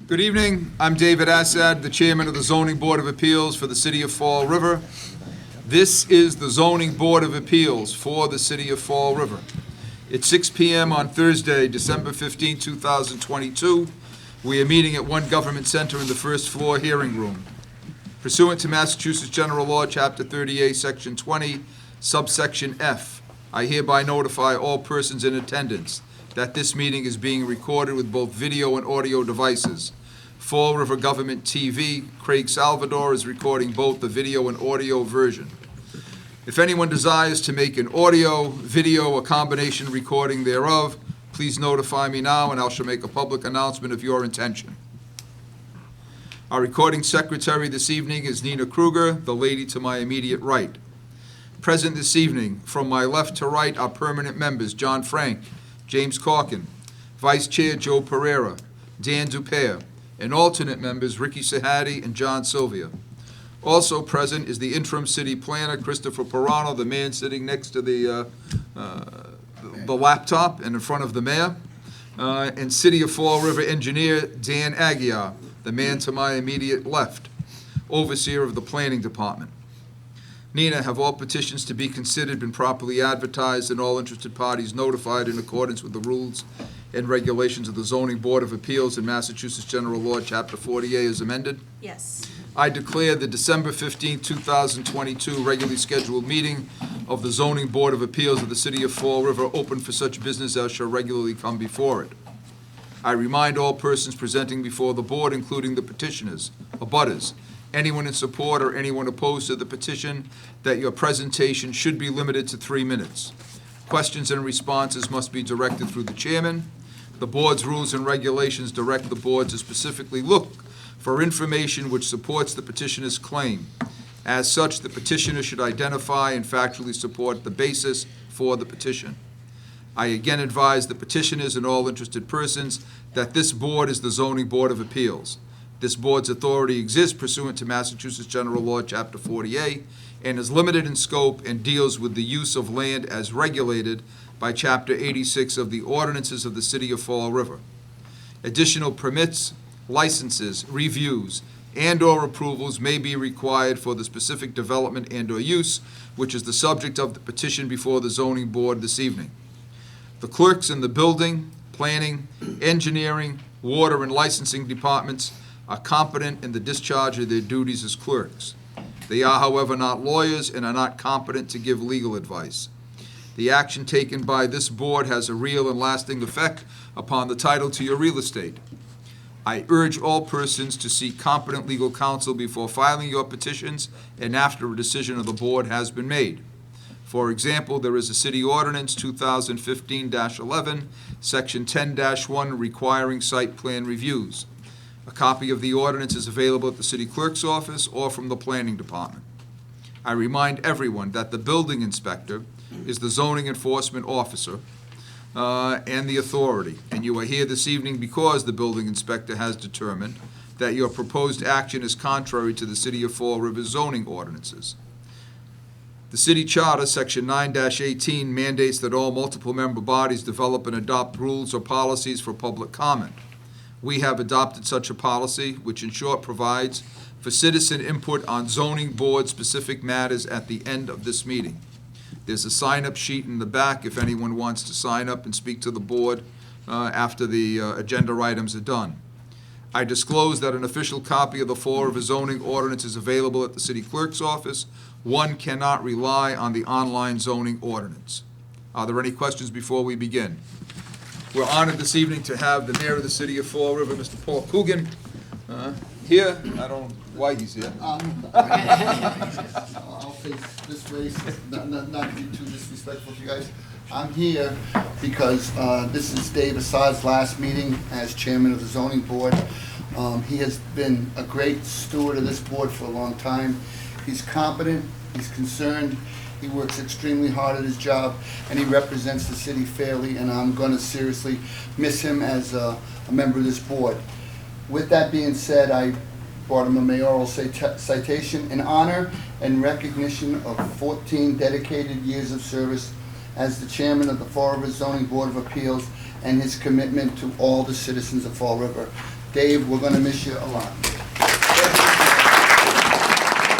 Good evening. I'm David Assad, the Chairman of the Zoning Board of Appeals for the City of Fall River. This is the Zoning Board of Appeals for the City of Fall River. It's 6 p.m. on Thursday, December 15, 2022. We are meeting at One Government Center in the first floor hearing room. Pursuant to Massachusetts General Law, Chapter 38, Section 20, subsection F, I hereby notify all persons in attendance that this meeting is being recorded with both video and audio devices. Fall River Government TV, Craig Salvador, is recording both the video and audio version. If anyone desires to make an audio, video, or combination recording thereof, please notify me now and I shall make a public announcement of your intention. Our recording secretary this evening is Nina Kruger, the lady to my immediate right. Present this evening, from my left to right, are permanent members John Frank, James Corkin, Vice Chair Joe Pereira, Dan Dupere, and alternate members Ricky Sahadi and John Sylvia. Also present is the interim city planner Christopher Pirano, the man sitting next to the laptop and in front of the mayor, and City of Fall River engineer Dan Aguiar, the man to my immediate left, overseer of the planning department. Nina, have all petitions to be considered been properly advertised and all interested parties notified in accordance with the rules and regulations of the Zoning Board of Appeals and Massachusetts General Law, Chapter 48 as amended? Yes. I declare the December 15, 2022 regularly scheduled meeting of the Zoning Board of Appeals of the City of Fall River open for such business as shall regularly come before it. I remind all persons presenting before the board, including the petitioners, abutters, anyone in support or anyone opposed to the petition, that your presentation should be limited to 3 minutes. Questions and responses must be directed through the chairman. The board's rules and regulations direct the board to specifically look for information which supports the petitioner's claim. As such, the petitioner should identify and factually support the basis for the petition. I again advise the petitioners and all interested persons that this board is the Zoning Board of Appeals. This board's authority exists pursuant to Massachusetts General Law, Chapter 48, and is limited in scope and deals with the use of land as regulated by Chapter 86 of the ordinances of the City of Fall River. Additional permits, licenses, reviews, and/or approvals may be required for the specific development and/or use, which is the subject of the petition before the zoning board this evening. The clerks in the building, planning, engineering, water, and licensing departments are competent in the discharge of their duties as clerks. They are, however, not lawyers and are not competent to give legal advice. The action taken by this board has a real and lasting effect upon the title to your real estate. I urge all persons to seek competent legal counsel before filing your petitions and after a decision of the board has been made. For example, there is a city ordinance 2015-11, section 10-1 requiring site plan reviews. A copy of the ordinance is available at the city clerk's office or from the planning department. I remind everyone that the building inspector is the zoning enforcement officer and the authority, and you are here this evening because the building inspector has determined that your proposed action is contrary to the City of Fall River zoning ordinances. The city charter, section 9-18, mandates that all multiple member bodies develop and adopt rules or policies for public comment. We have adopted such a policy, which in short provides for citizen input on zoning board specific matters at the end of this meeting. There's a sign-up sheet in the back if anyone wants to sign up and speak to the board after the agenda items are done. I disclose that an official copy of the Fall River zoning ordinance is available at the city clerk's office. One cannot rely on the online zoning ordinance. Are there any questions before we begin? We're honored this evening to have the mayor of the City of Fall River, Mr. Paul Coogan, here. I don't know why he's here. I'll face this way, not to be too disrespectful to you guys. I'm here because this is Dave Assad's last meeting as chairman of the zoning board. He has been a great steward of this board for a long time. He's competent, he's concerned, he works extremely hard at his job, and he represents the city fairly, and I'm going to seriously miss him as a member of this board. With that being said, I brought him a mayoral citation in honor and recognition of 14 dedicated years of service as the chairman of the Fall River Zoning Board of Appeals and his commitment to all the citizens of Fall River. Dave, we're gonna miss you a lot.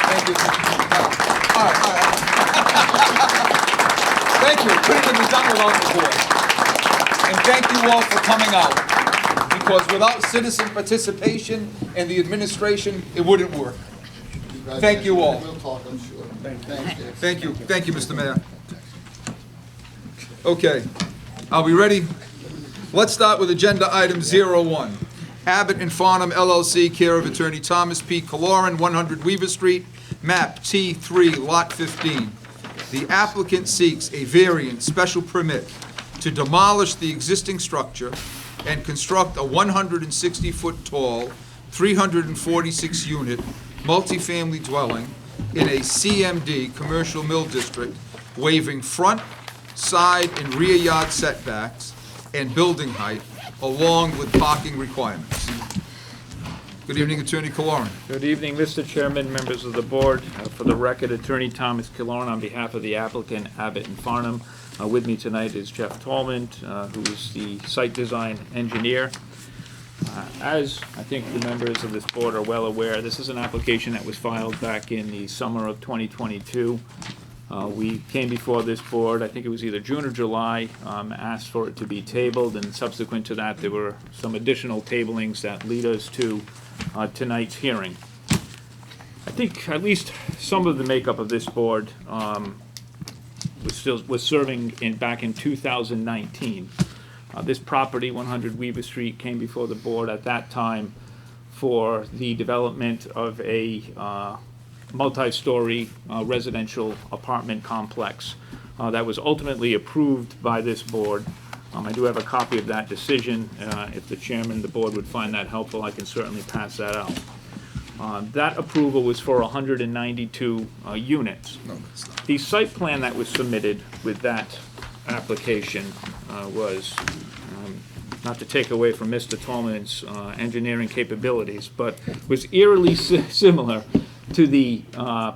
Thank you. All right. Thank you. Couldn't have been done without the board. And thank you all for coming out. Because without citizen participation and the administration, it wouldn't work. Thank you all. We'll talk, I'm sure. Thanks, Dave. Thank you. Thank you, Mr. Mayor. Okay. Are we ready? Let's start with agenda item 01. Abbott and Farnham LLC, care of attorney Thomas P. Kaloran, 100 Weaver Street, map T3, lot 15. The applicant seeks a variant special permit to demolish the existing structure and construct a 160-foot tall, 346-unit multifamily dwelling in a CMD, Commercial Mill District, waiving front, side, and rear yard setbacks and building height, along with parking requirements. Good evening, Attorney Kaloran. Good evening, Mr. Chairman, members of the board. For the record, Attorney Thomas Kaloran on behalf of the applicant, Abbott and Farnham. With me tonight is Jeff Tallman, who is the site design engineer. As I think the members of this board are well aware, this is an application that was filed back in the summer of 2022. We came before this board, I think it was either June or July, asked for it to be tabled, and subsequent to that, there were some additional tablings that lead us to tonight's hearing. I think at least some of the makeup of this board was serving back in 2019. This property, 100 Weaver Street, came before the board at that time for the development of a multi-story residential apartment complex that was ultimately approved by this board. I do have a copy of that decision. If the chairman of the board would find that helpful, I can certainly pass that out. That approval was for 192 units. No, it's not. The site plan that was submitted with that application was, not to take away from Mr. Tallman's engineering capabilities, but was eerily similar to the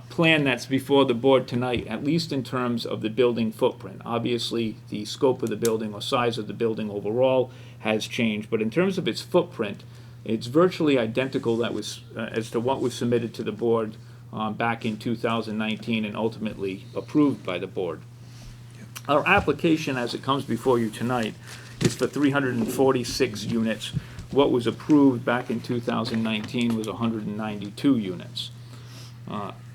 plan that's before the board tonight, at least in terms of the building footprint. Obviously, the scope of the building or size of the building overall has changed, but in terms of its footprint, it's virtually identical that was as to what was submitted to the board back in 2019 and ultimately approved by the board. Our application, as it comes before you tonight, is for 346 units. What was approved back in 2019 was 192 units.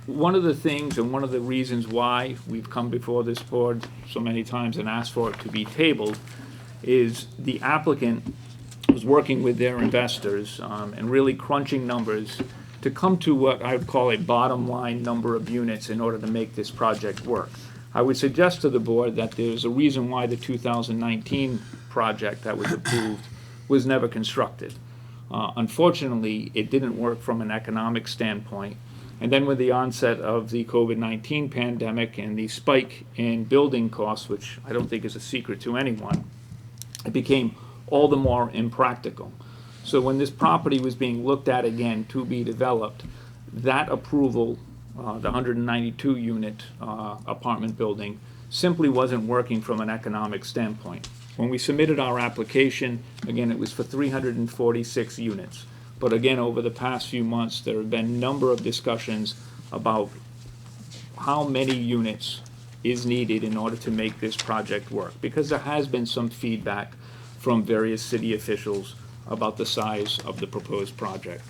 One of the things and one of the reasons why we've come before this board so many times and asked for it to be tabled is the applicant was working with their investors and really crunching numbers to come to what I would call a bottom line number of units in order to make this project work. I would suggest to the board that there's a reason why the 2019 project that was approved was never constructed. Unfortunately, it didn't work from an economic standpoint. And then with the onset of the COVID-19 pandemic and the spike in building costs, which I don't think is a secret to anyone, it became all the more impractical. So when this property was being looked at again to be developed, that approval, the 192 unit apartment building, simply wasn't working from an economic standpoint. When we submitted our application, again, it was for 346 units. But again, over the past few months, there have been a number of discussions about how many units is needed in order to make this project work, because there has been some feedback from various city officials about the size of the proposed project.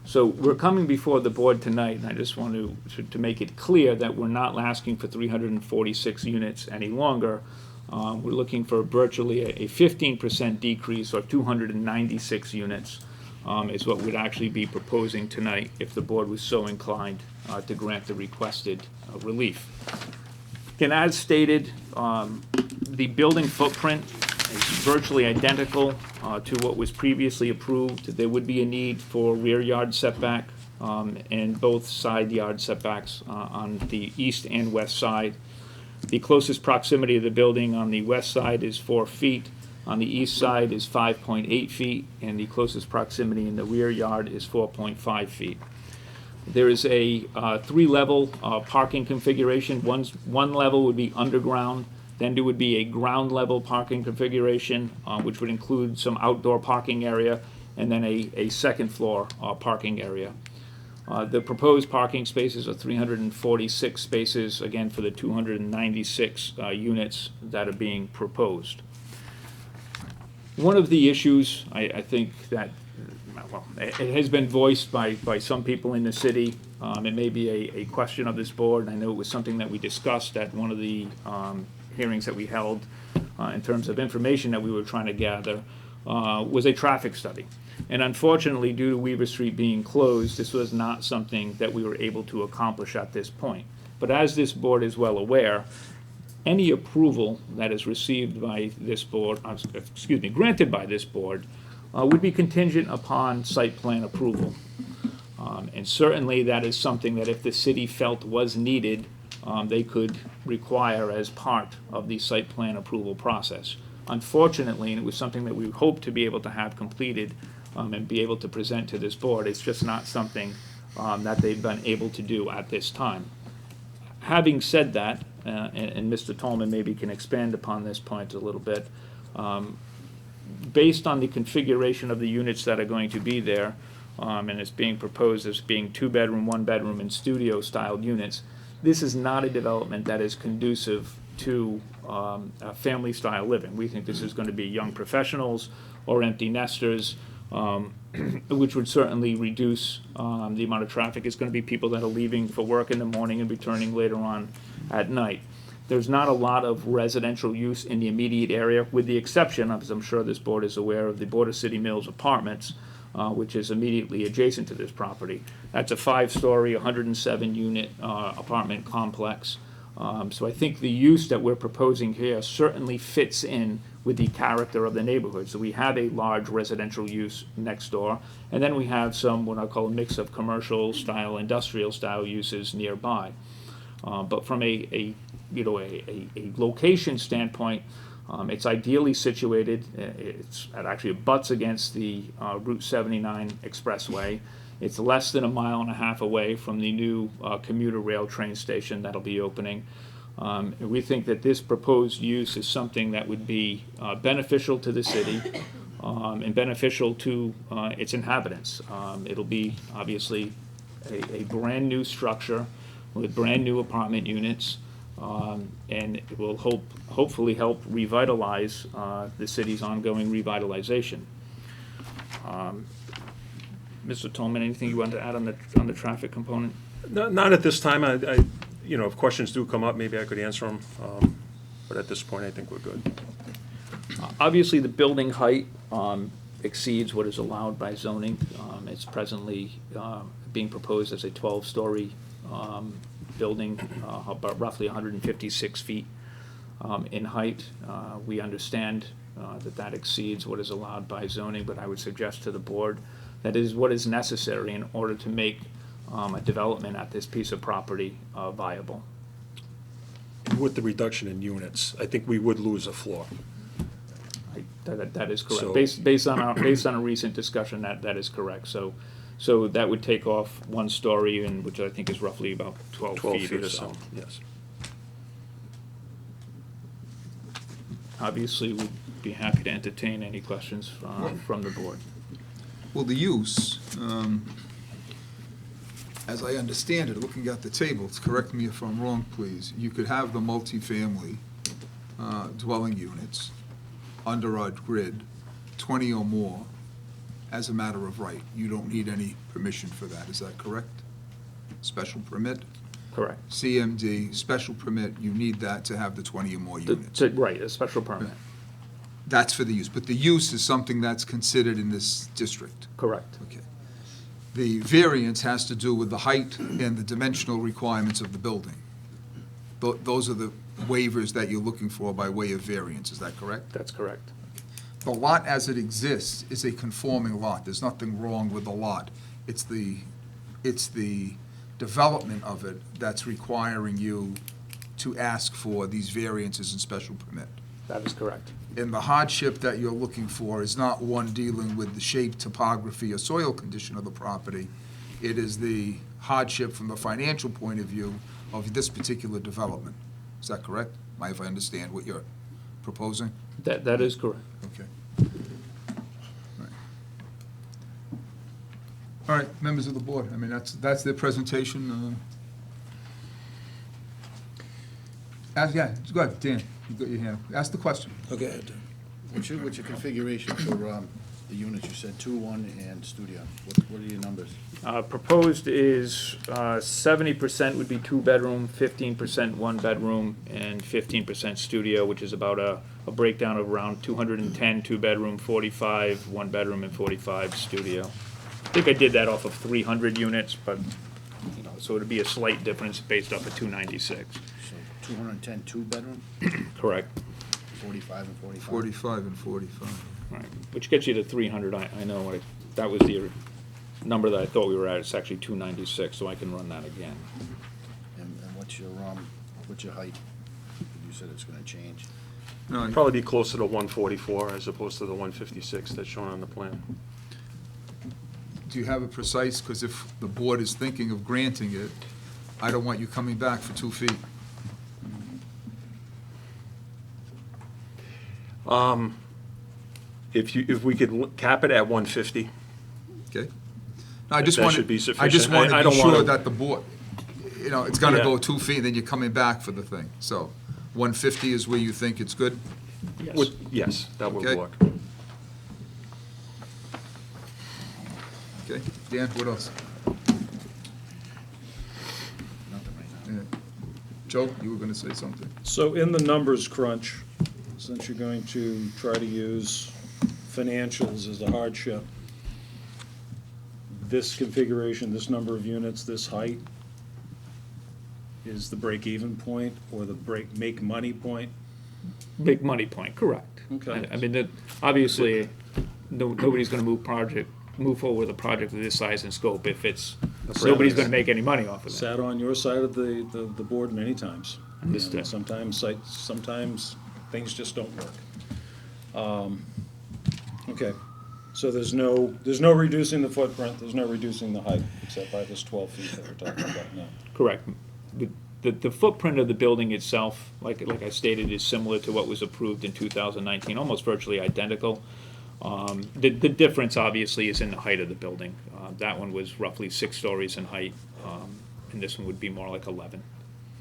So we're coming before the board tonight, and I just want to make it clear that we're not asking for 346 units any longer. We're looking for virtually a 15% decrease, or 296 units is what we'd actually be proposing tonight if the board was so inclined to grant the requested relief. Again, as stated, the building footprint is virtually identical to what was previously approved. There would be a need for rear yard setback and both side yard setbacks on the east and west side. The closest proximity of the building on the west side is 4 feet. On the east side is 5.8 feet, and the closest proximity in the rear yard is 4.5 feet. There is a 3-level parking configuration. One level would be underground, then there would be a ground level parking configuration, which would include some outdoor parking area, and then a second floor parking area. The proposed parking spaces are 346 spaces, again, for the 296 units that are being proposed. One of the issues, I think that, well, it has been voiced by some people in the city. It may be a question of this board. I know it was something that we discussed at one of the hearings that we held in terms of information that we were trying to gather, was a traffic study. And unfortunately, due to Weaver Street being closed, this was not something that we were able to accomplish at this point. But as this board is well aware, any approval that is received by this board, granted by this board, would be contingent upon site plan approval. And certainly that is something that if the city felt was needed, they could require as part of the site plan approval process. Unfortunately, and it was something that we hoped to be able to have completed and be able to present to this board, it's just not something that they've been able to do at this time. Having said that, and Mr. Tolman maybe can expand upon this point a little bit, based on the configuration of the units that are going to be there, and it's being proposed as being 2-bedroom, 1-bedroom, and studio-styled units, this is not a development that is conducive to family-style living. We think this is going to be young professionals or empty nesters, which would certainly reduce the amount of traffic. It's going to be people that are leaving for work in the morning and returning later on at night. There's not a lot of residential use in the immediate area, with the exception, as I'm sure this board is aware, of the Border City Mills Apartments, which is immediately adjacent to this property. That's a 5-story, 107-unit apartment complex. So I think the use that we're proposing here certainly fits in with the character of the neighborhood. So we have a large residential use next door, and then we have some, what I call a mix of commercial style, industrial style uses nearby. But from a location standpoint, it's ideally situated. It actually butts against the Route 79 expressway. It's less than 1.5 miles away from the new commuter rail train station that'll be opening. And we think that this proposed use is something that would be beneficial to the city and beneficial to its inhabitants. It'll be obviously a brand new structure with brand new apartment units, and it will hopefully help revitalize the city's ongoing revitalization. Mr. Tolman, anything you want to add on the traffic component? Not at this time. If questions do come up, maybe I could answer them. But at this point, I think we're good. Obviously, the building height exceeds what is allowed by zoning. It's presently being proposed as a 12-story building, about roughly 156 feet in height. We understand that exceeds what is allowed by zoning, but I would suggest to the board that is what is necessary in order to make a development at this piece of property viable. With the reduction in units, I think we would lose a floor. That is correct. So- Based on a recent discussion, that is correct. So that would take off 1 story, which I think is roughly about 12 feet or so. Yes. Obviously, we'd be happy to entertain any questions from the board. Well, the use, as I understand it, looking at the tables, correct me if I'm wrong, please, you could have the multifamily dwelling units under our grid, 20 or more, as a matter of right. You don't need any permission for that, is that correct? Special permit? Correct. CMD, special permit, you need that to have the 20 or more units. Right, a special permit. That's for the use, but the use is something that's considered in this district. Correct. Okay. The variance has to do with the height and the dimensional requirements of the building. Those are the waivers that you're looking for by way of variance, is that correct? That's correct. The lot as it exists is a conforming lot. There's nothing wrong with the lot. It's the development of it that's requiring you to ask for these variances and special permit. That is correct. And the hardship that you're looking for is not one dealing with the shape, topography, or soil condition of the property. It is the hardship from the financial point of view of this particular development. Is that correct? If I understand what you're proposing? That is correct. Okay. Right. All right, members of the board, I mean, that's their presentation. Yeah, go ahead, Dan, you got your hand. Ask the question. Okay. What's your configuration for the units? You said 2, 1, and studio. What are your numbers? Proposed is 70% would be 2-bedroom, 15% 1-bedroom, and 15% studio, which is about a breakdown of around 210 2-bedroom, 45 1-bedroom, and 45 studio. I think I did that off of 300 units, but, so it'd be a slight difference based off of 296. So 210 2-bedroom, Correct. 45 and 45? 45 and 45. Right, which gets you to 300. I know, that was the number that I thought we were at. It's actually 296, so I can run that again. And what's your height? You said it's gonna change. No, Probably be closer to 144 as opposed to the 156 that's shown on the plan. do you have a precise, because if the board is thinking of granting it, I don't want you coming back for 2 feet. If we could cap it at 150, Okay? No, I just That want should be I just sufficient. want I to don't be sure wanna- that the board, it's gonna Yeah. go 2 feet, and then you're coming back for the thing. So 150 is where you think it's good? Yes. yes, that would Okay. work. Okay, Dan, what else? Nothing right now. Yeah. Joe, you were gonna say something? So in the numbers crunch, since you're going to try to use financials as a hardship, this configuration, this number of units, this height is the break-even point or the make money point? Big money point, correct. Okay. I mean, obviously, nobody's gonna move forward with a project of this size and scope if nobody's gonna make any money off of it. Sat on your side of the board many times. Understood. And sometimes things just don't work. Okay, so there's no reducing the footprint, there's no reducing the height, except by this 12 feet that we're talking about now. Correct. The footprint of the building itself, like I stated, is similar to what was approved in 2019, almost virtually identical. The difference, obviously, is in the height of the building. That one was roughly 6 stories in height, and this one would be more like 11.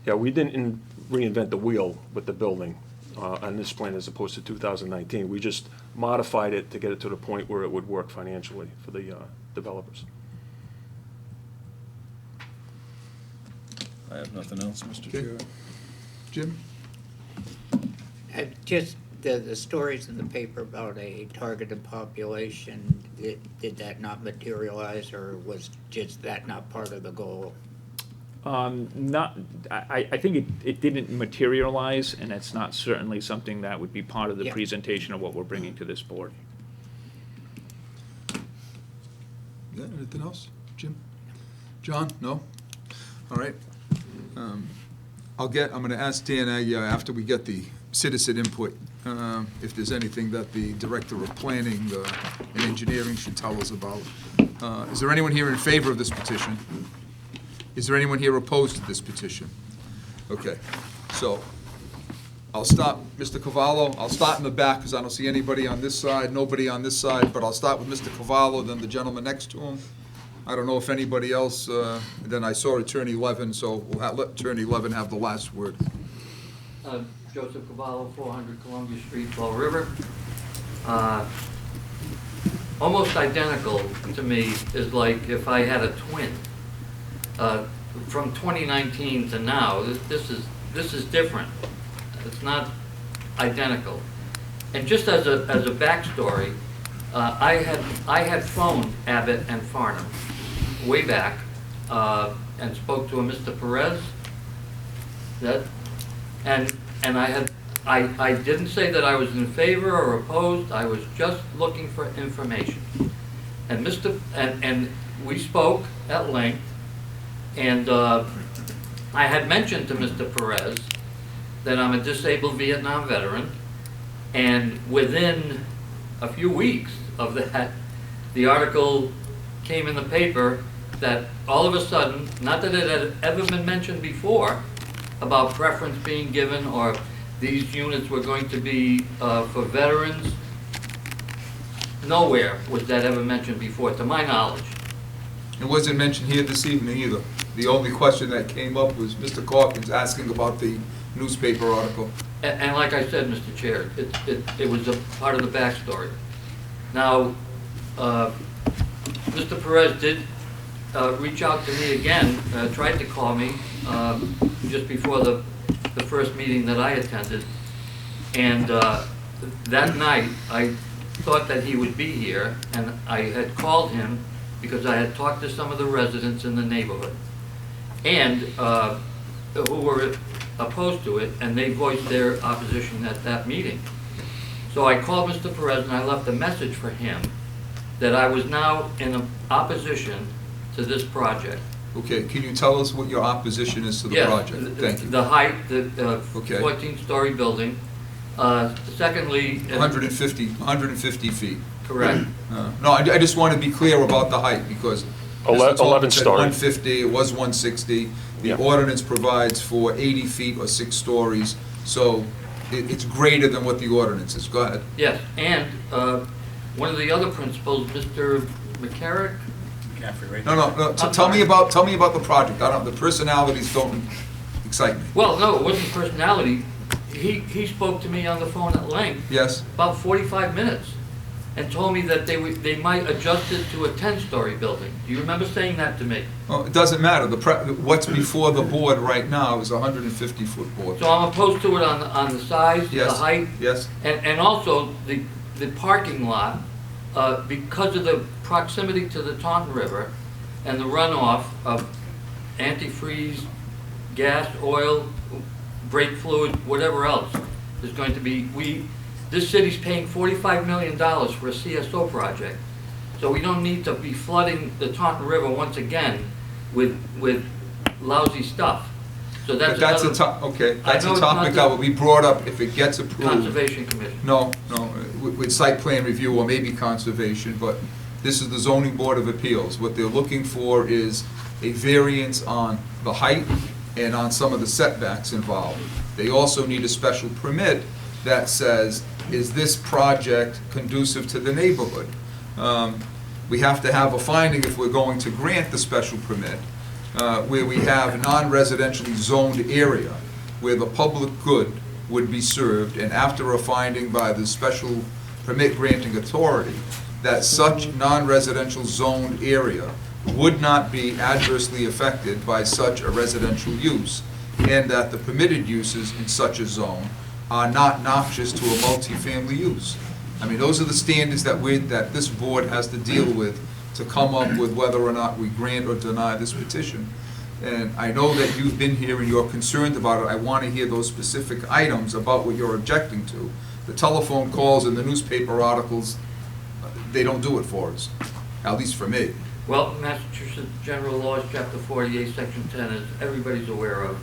Yeah, we didn't reinvent the wheel with the building on this plan as opposed to 2019. We just modified it to get it to the point where it would work financially for the developers. I have nothing else, Mr. Okay. Chair. Jim? Just the stories in the paper about a targeted population, did that not materialize, or was just that not part of the goal? I think it didn't materialize, and it's not certainly something that would be part of the Yeah. presentation of what we're bringing to this board. Yeah, anything else? Jim? John? No? All right. I'm gonna ask Dan, after we get the citizen input, if there's anything that the Director of Planning and Engineering should tell us about. Is there anyone here in favor of this petition? Is there anyone here opposed to this petition? Okay, so I'll stop, Mr. Cavallo, I'll start in the back because I don't see anybody on this side, nobody on this side, but I'll start with Mr. Cavallo, then the gentleman next to him. I don't know if anybody else, then I saw Attorney Levin, so we'll let Attorney Levin have the last word. Joseph Cavallo, 400 Columbia Street, Fall River. Almost identical to me is like if I had a twin. From 2019 to now, this is different. It's not identical. And just as a backstory, I had phoned Abbott and Farnham way back and spoke to a Mr. Perez. And I didn't say that I was in favor or opposed. I was just looking for information. And and we spoke at length. And I had mentioned to Mr. Perez that I'm a disabled Vietnam veteran, and within a few weeks of that, the article came in the paper that all of a sudden, not that it had ever been mentioned before, about preference being given or these units were going to be for veterans. Nowhere was that ever mentioned before, to my knowledge. It wasn't mentioned here this evening either. The only question that came up was Mr. Corkins asking about the newspaper article. And like I said, Mr. Chair, it was a part of the backstory. Now, Mr. Perez did reach out to me again, tried to call me just before the first meeting that I attended. And that night, I thought that he would be here, and I had called him because I had talked to some of the residents in the neighborhood, and who were opposed to it, and they voiced their opposition at that meeting. So I called Mr. Perez and I left a message for him that I was now in opposition to this project. Okay, can you tell us what your opposition is to the Yes, project? Thank you. The height, the Okay. 14-story building. Secondly. 150 feet. Correct. No, I just want to be clear about the height, because Mr. 11 Tolman said story. 150, it was 160. The Yeah. ordinance provides for 80 feet or 6 stories, so it's greater than what the ordinance is. Go ahead. Yes, and one of the other principals, Mr. McCarrick. No, tell me about the project. The personalities don't excite me. Well, no, it wasn't personality. He spoke to me on the phone at length, Yes? about 45 minutes, and told me that they might adjust it to a 10-story building. Do you remember saying that to me? Well, it doesn't matter. What's before the board right now is a 150-foot board. So I'm opposed to it on the size, the Yes. height, Yes? and also the parking lot, because of the proximity to the Taunton River and the runoff of antifreeze, gas, oil, brake fluid, whatever else is going to be, this city's paying $45 million for a CSO project. So we don't need to be flooding the Taunton River once again with lousy stuff. So But that's that's another. okay, I that's know a it's topic not that the- will be brought up if it gets approved. Conservation Commission. No, with site plan review or maybe conservation, but this is the zoning board of appeals. What they're looking for is a variance on the height and on some of the setbacks involved. They also need a special permit that says, is this project conducive to the neighborhood? We have to have a finding if we're going to grant the special permit, where we have non-residentially zoned area, where the public good would be served, and after a finding by the special permit granting authority, that such non-residential zoned area would not be adversely affected by such a residential use, and that the permitted uses in such a zone are not noxious to a multifamily use. I mean, those are the standards that this board has to deal with to come up with whether or not we grant or deny this petition. And I know that you've been here and you're concerned about it. I want to hear those specific items about what you're objecting to. The telephone calls and the newspaper articles, they don't do it for us, at least for me. Well, Massachusetts General Laws, Chapter 48, Section 10, as everybody's aware of.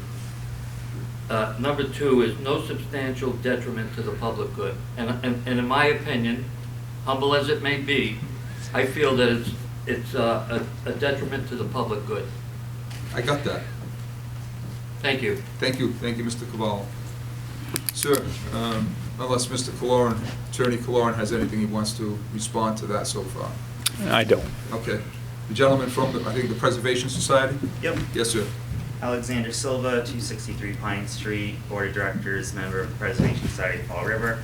Number 2 is no substantial detriment to the public good. And in my opinion, humble as it may be, I feel that it's a detriment to the public good. I got that. Thank you. Thank you, Mr. Cavallo. Sir, unless Mr. Kaloran, Attorney Kaloran has anything he wants to respond to that so far. I don't. Okay. The gentleman from, I think, the Preservation Society? Yep. Yes, sir. Alexander Silva, 263 Pine Street, Board of Directors, member of the Preservation Society of Fall River.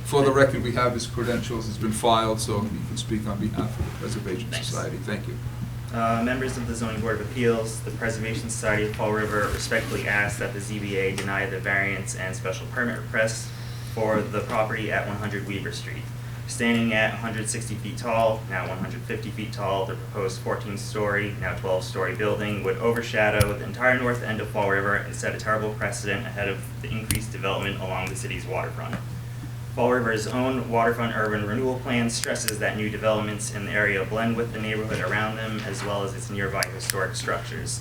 For the record, we have his credentials, it's been filed, so he can speak on behalf of the Preservation Thanks. Society. Thank you. Members of the Zoning Board of Appeals, the Preservation Society of Fall River respectfully ask that the ZBA deny the variance and special permit request for the property at 100 Weaver Street. Standing at 160 feet tall, now 150 feet tall, the proposed 14-story, now 12-story building would overshadow the entire north end of Fall River and set a terrible precedent ahead of the increased development along the city's waterfront. Fall River's own waterfront urban renewal plan stresses that new developments in the area blend with the neighborhood around them as well as its nearby historic structures.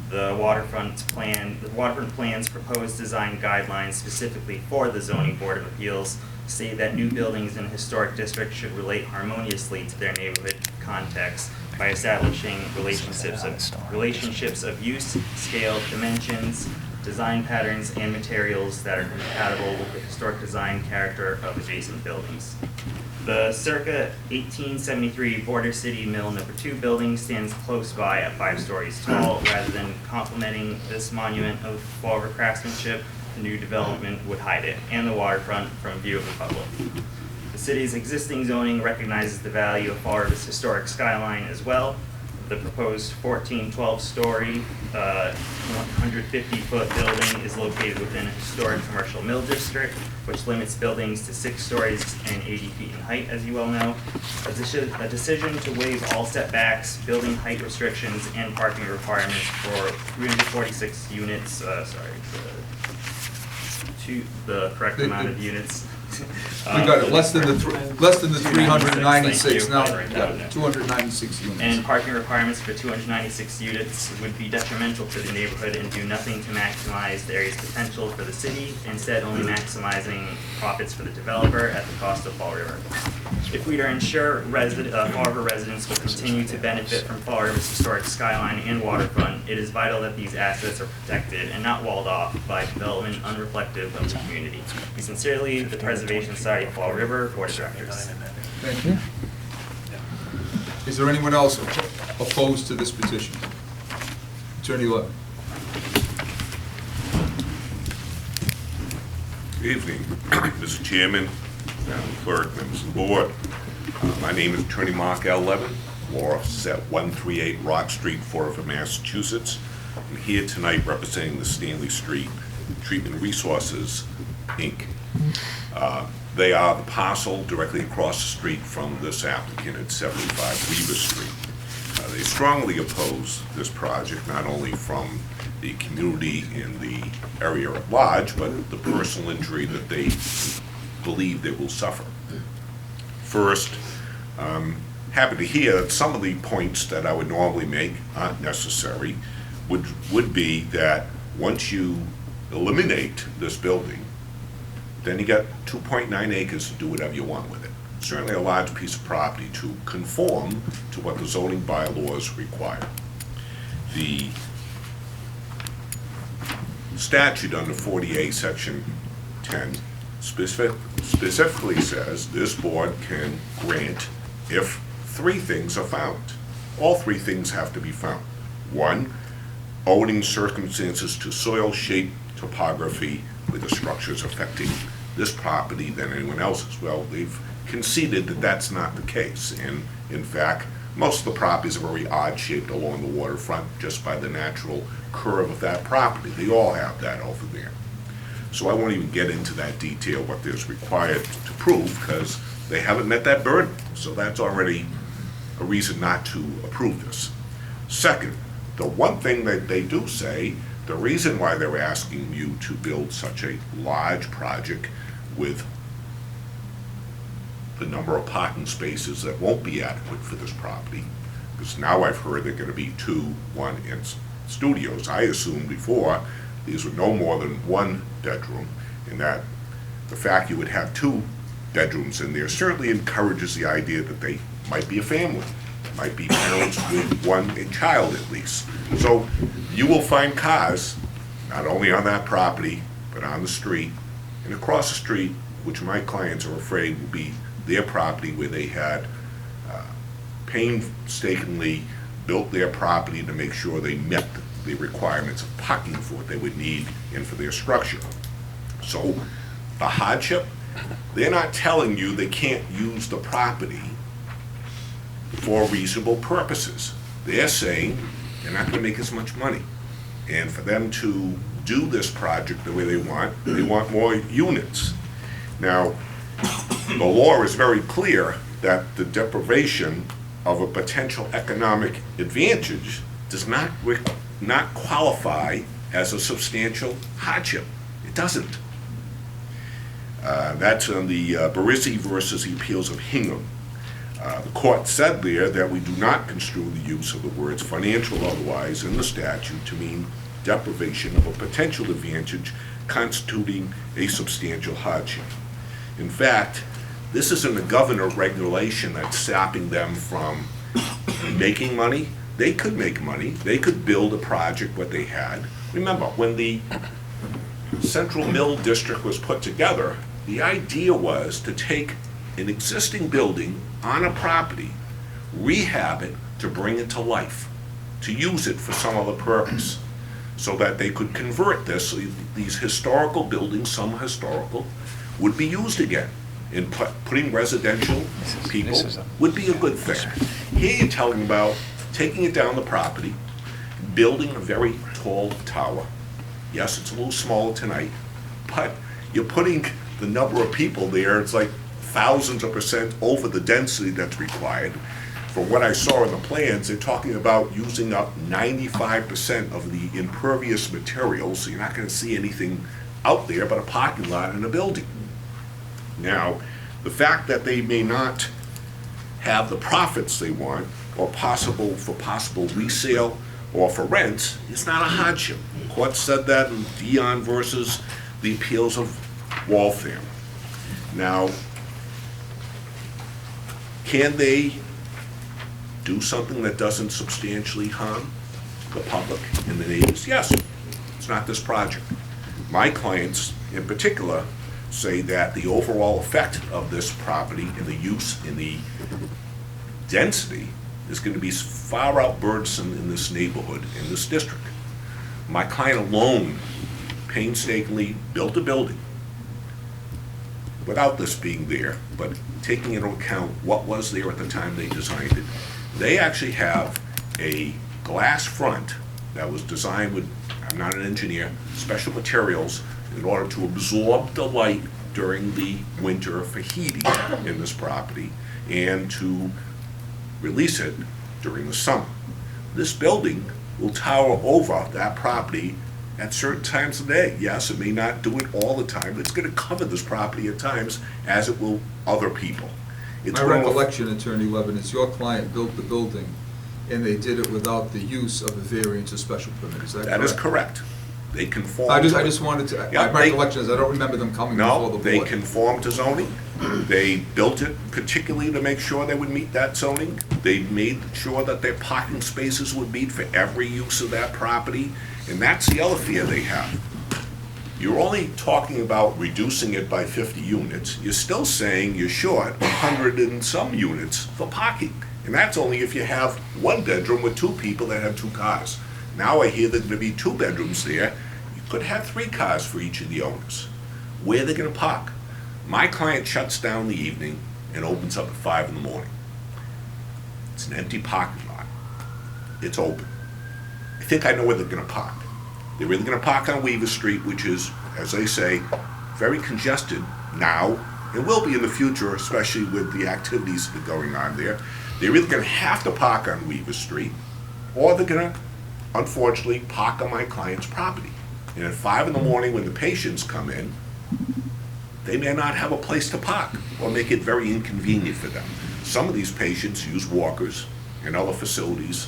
The waterfront plan's proposed design guidelines specifically for the Zoning Board of Appeals say that new buildings in a historic district should relate harmoniously to their neighborhood context by establishing relationships of use, scale, dimensions, design patterns, and materials that are compatible with the historic design character of adjacent buildings. The circa 1873 Border City Mill No. 2 building stands close by at 5 stories tall. Rather than complementing this monument of Fall River craftsmanship, the new development would hide it and the waterfront from view of the public. The city's existing zoning recognizes the value of Fall River's historic skyline as well. The proposed 12-story, 150-foot building is located within a historic commercial mill district, which limits buildings to 6 stories and 80 feet in height, as you well know. A decision to waive all setbacks, building height restrictions, and parking requirements for 346 units, the correct amount of units. We got it, less than the 396, now, Thank you. yeah, 296 units. And parking requirements for 296 units would be detrimental to the neighborhood and do nothing to maximize the area's potential for the city, instead only maximizing profits for the developer at the cost of Fall River. If we are to ensure Fall River residents will continue to benefit from Fall River's historic skyline and waterfront, it is vital that these assets are protected and not walled off by development unreflective of the community. We sincerely, the Preservation Society of Fall River Board of Directors. Thank you. Is there anyone else opposed to this petition? Attorney Levin. Good evening, Mr. Chairman, Madam Clerk, members of the board. My name is Attorney Mark L. Levin, law office at 138 Rock Street, Fall River, Massachusetts. I'm here tonight representing the Stanley Street Treatment Resources, Inc. They are the parcel directly across the street from this applicant at 75 Weaver Street. They strongly oppose this project, not only from the community in the area at large, but the personal injury that they believe they will suffer. First, happy to hear that some of the points that I would normally make aren't necessary, would be that once you eliminate this building, then you got 2.9 acres to do whatever you want with it. Certainly a large piece of property to conform to what the zoning bylaws require. The statute under 48, section 10, specifically says this board can grant if 3 things are found. All 3 things have to be found. 1, owing circumstances to soil, shape, topography, with the structures affecting this property than anyone else's. Well, they've conceded that that's not the case, and in fact, most of the properties are very odd-shaped along the waterfront just by the natural curve of that property. They all have that over there. So I won't even get into that detail, what is required to prove, because they haven't met that burden. So that's already a reason not to approve this. Second, the one thing that they do say, the reason why they're asking you to build such a large project with the number of parking spaces that won't be adequate for this property, because now I've heard they're going to be 2, 1, and studios. I assumed before these were no more than 1 bedroom, and that the fact you would have 2 bedrooms in there certainly encourages the idea that they might be a family, might be parents with 1 child at least. So you will find cars not only on that property but on the street and across the street, which my clients are afraid will be their property, where they had painstakingly built their property to make sure they met the requirements of parking for what they would need and for their structure. So the hardship, they're not telling you they can't use the property for reasonable purposes. They're saying they're not going to make as much money. And for them to do this project the way they want more units. Now, the law is very clear that the deprivation of a potential economic advantage does not qualify as a substantial hardship. It doesn't. That's on the Barisi versus the Appeals of Hingham. The court said there that we do not construe the use of the words financial or otherwise in the statute to mean deprivation of a potential advantage constituting a substantial hardship. In fact, this isn't a governor regulation that's stopping them from making money. They could make money. They could build a project what they had. Remember, when the Central Mill District was put together, the idea was to take an existing building on a property, rehab it to bring it to life, to use it for some other purpose, so that they could convert this, so these historical buildings, some historical, would be used again. And putting residential people would be a good thing. Here you're telling about taking it down the property, building a very tall tower. Yes, it's a little smaller tonight, but you're putting the number of people there, it's like thousands of percent over the density that's required. From what I saw in the plans, they're talking about using up 95% of the impervious materials, so you're not gonna see anything out there but a parking lot and a building. Now, the fact that they may not have the profits they want, or possible resale or for rent, is not a hardship. The court said that in Dion versus the appeals of Waltham. Now, can they do something that doesn't substantially harm the public and the neighbors? Yes. It's not this project. My clients, in particular, say that the overall effect of this property and the use and the density is going to be far out burdensome in this neighborhood, in this district. My client alone painstakingly built a building without this being there, but taking into account what was there at the time they designed it. They actually have a glass front that was designed with, I'm not an engineer, special materials in order to absorb the light during the winter for heating in this property and to release it during the summer. This building will tower over that property at certain times of the day. Yes, it may not do it all the time, but it's going to cover this property at times, as it will other people. It's My one of- recollection, Attorney Levin, is your client built the building, and they did it without the use of a variance or special permit, is that correct? That is correct. They conform. I just wanted to, Yeah, my they- recollection is, I don't remember them coming before No, the board. they conform to zoning. They built it particularly to make sure they would meet that zoning. They made sure that their parking spaces would meet for every use of that property, and that's the other fear they have. You're only talking about reducing it by 50 units. You're still saying you're short 100 and some units for parking. And that's only if you have one bedroom with two people that have two cars. Now I hear there's gonna be two bedrooms there. You could have 3 cars for each of the owners. Where are they gonna park? My client shuts down in the evening and opens up at 5 in the morning. It's an empty parking lot. It's open. I think I know where they're gonna park. They're either gonna park on Weaver Street, which is, as they say, very congested now, and will be in the future, especially with the activities that are going on there. They're either gonna have to park on Weaver Street, or they're gonna, unfortunately, park on my client's property. And at 5 in the morning, when the patients come in, they may not have a place to park, or make it very inconvenient for them. Some of these patients use walkers and other facilities,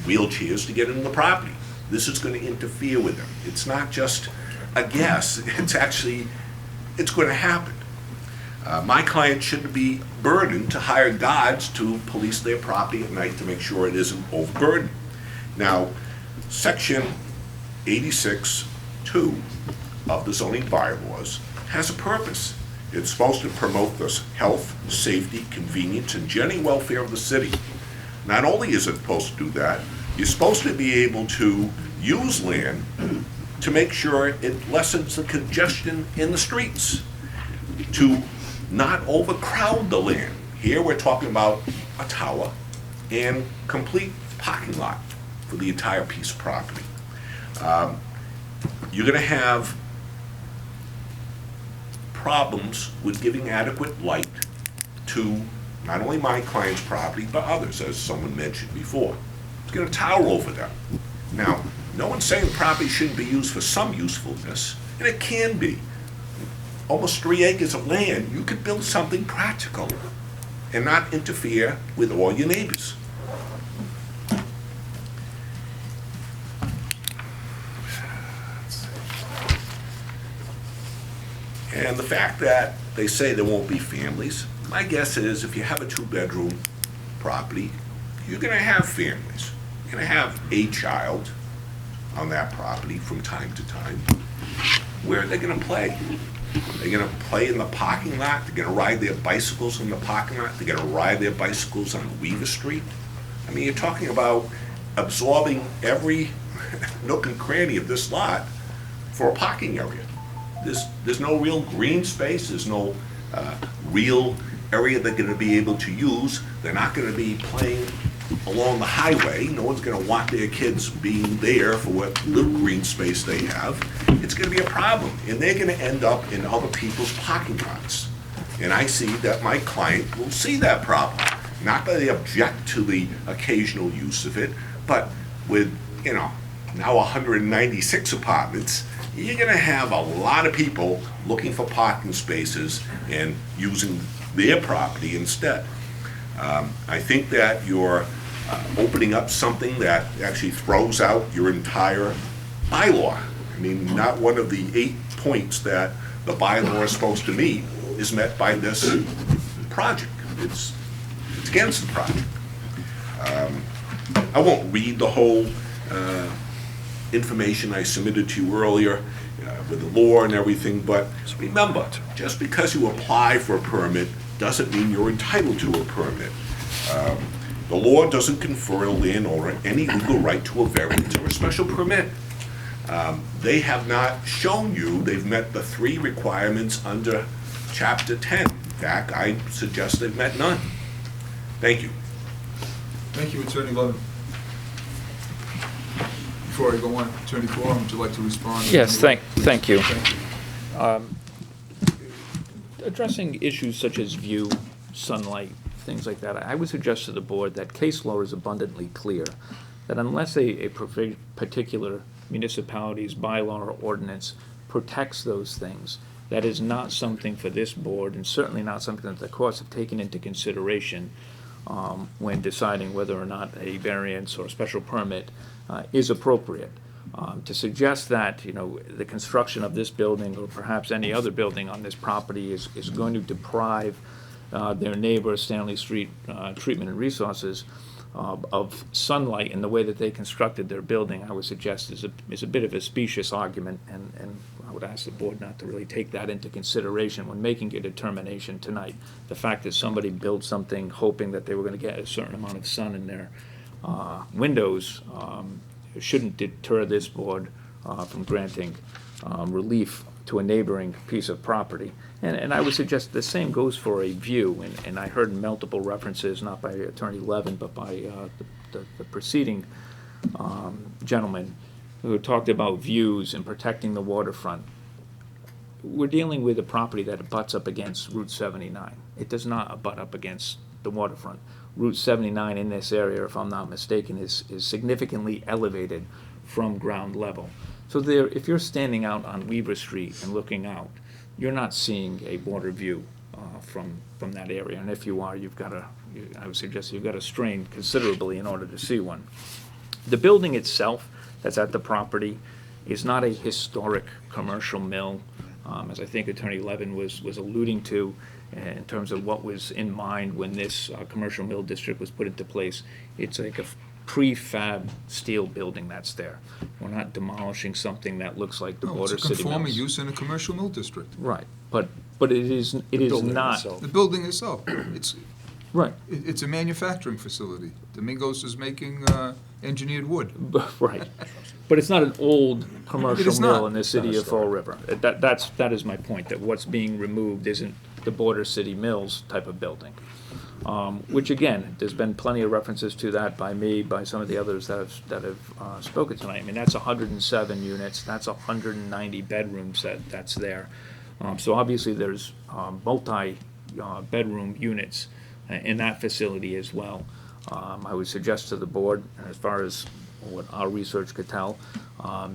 wheelchairs, to get into the property. This is going to interfere with them. It's not just a guess, it's actually, it's going to happen. My client shouldn't be burdened to hire guards to police their property at night to make sure it isn't overburdened. Now, Section 86(2) of the zoning bylaws has a purpose. It's supposed to promote the health, safety, convenience, and general welfare of the city. Not only is it supposed to do that, you're supposed to be able to use land to make sure it lessens the congestion in the streets, to not overcrowd the land. Here we're talking about a tower and complete parking lot for the entire piece of property. You're gonna have problems with giving adequate light to not only my client's property, but others, as someone mentioned before. It's gonna tower over them. Now, no one's saying the property shouldn't be used for some usefulness, and it can be. Almost 3 acres of land, you could build something practical and not interfere with all your neighbors. And the fact that they say there won't be families, my guess is if you have a 2-bedroom property, you're gonna have families. You're gonna have a child on that property from time to time. Where are they gonna play? They're gonna play in the parking lot, they're gonna ride their bicycles in the parking lot, they're gonna ride their bicycles on Weaver Street. I mean, you're talking about absorbing every nook and cranny of this lot for a parking area. There's no real green space, there's no real area they're gonna be able to use. They're not gonna be playing along the highway. No one's gonna want their kids being there for what little green space they have. It's gonna be a problem, and they're gonna end up in other people's parking lots. And I see that my client will see that problem. Not that they object to the occasional use of it, but with, now 196 apartments, you're gonna have a lot of people looking for parking spaces and using their property instead. I think that you're opening up something that actually throws out your entire bylaw. I mean, not one of the 8 points that the bylaw is supposed to meet is met by this project. It's against the project. I won't read the whole information I submitted to you earlier with the law and everything, but remember, just because you apply for a permit doesn't mean you're entitled to a permit. The law doesn't confer a landowner any legal right to a variance or a special permit. They have not shown you they've met the 3 requirements under Chapter 10. In fact, I suggest they've met none. Thank you. Thank you, Attorney Levin. Before I go on, Attorney Forum, would you like to respond? Yes, thank you. Thank you. Addressing issues such as view, sunlight, things like that, I would suggest to the board that case law is abundantly clear, that unless a particular municipality's bylaw or ordinance protects those things, that is not something for this board, and certainly not something that the courts have taken into consideration when deciding whether or not a variance or special permit is appropriate. To suggest that, the construction of this building or perhaps any other building on this property is going to deprive their neighbor, Stanley Street Treatment and Resources, of sunlight in the way that they constructed their building, I would suggest is a bit of a specious argument, and I would ask the board not to really take that into consideration when making a determination tonight. The fact that somebody built something hoping that they were going to get a certain amount of sun in their windows shouldn't deter this board from granting relief to a neighboring piece of property. And I would suggest the same goes for a view, and I heard multiple references, not by Attorney Levin, but by the preceding gentleman who talked about views and protecting the waterfront. We're dealing with a property that abuts up against Route 79. It does not abut up against the waterfront. Route 79 in this area, if I'm not mistaken, is significantly elevated from ground level. So there, if you're standing out on Weaver Street and looking out, you're not seeing a water view from that area. And if you are, I would suggest you've got to strain considerably in order to see one. The building itself that's at the property is not a historic commercial mill, as I think Attorney Levin was alluding to in terms of what was in mind when this commercial mill district was put into place. It's like a prefab steel building that's there. We're not demolishing something that looks like the Border It's a City Mills. conforming use in a commercial mill district. Right, but it is building not. itself. The building itself, it's Right. a manufacturing facility. Domingos is making engineered wood. Right. But it's not an old It commercial is mill not. in the city of Fall River. That is my point, that what's being removed isn't the Border City Mills type of building. Which again, there's been plenty of references to that by me, by some of the others that have spoken tonight. I mean, that's 107 units, that's 190 bedrooms that's there. So obviously there's multi-bedroom units in that facility as well. I would suggest to the board, as far as what our research could tell,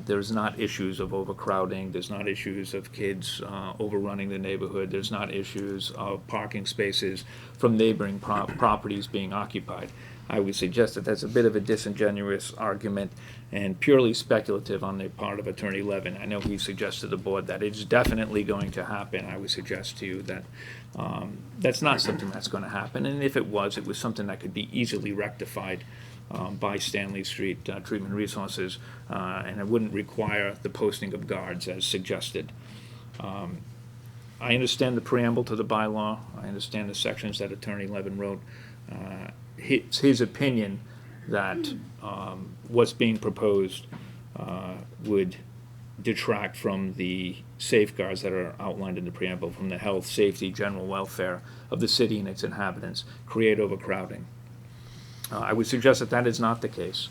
there's not issues of overcrowding, there's not issues of kids overrunning the neighborhood, there's not issues of parking spaces from neighboring properties being occupied. I would suggest that that's a bit of a disingenuous argument and purely speculative on the part of Attorney Levin. I know he suggested to the board that it's definitely going to happen. I would suggest to you that that's not something that's going to happen, and if it was something that could be easily rectified by Stanley Street Treatment Resources, and it wouldn't require the posting of guards as suggested. I understand the preamble to the bylaw. I understand the sections that Attorney Levin wrote. It's his opinion that what's being proposed would detract from the safeguards that are outlined in the preamble, from the health, safety, general welfare of the city and its inhabitants, create overcrowding. I would suggest that that is not the case.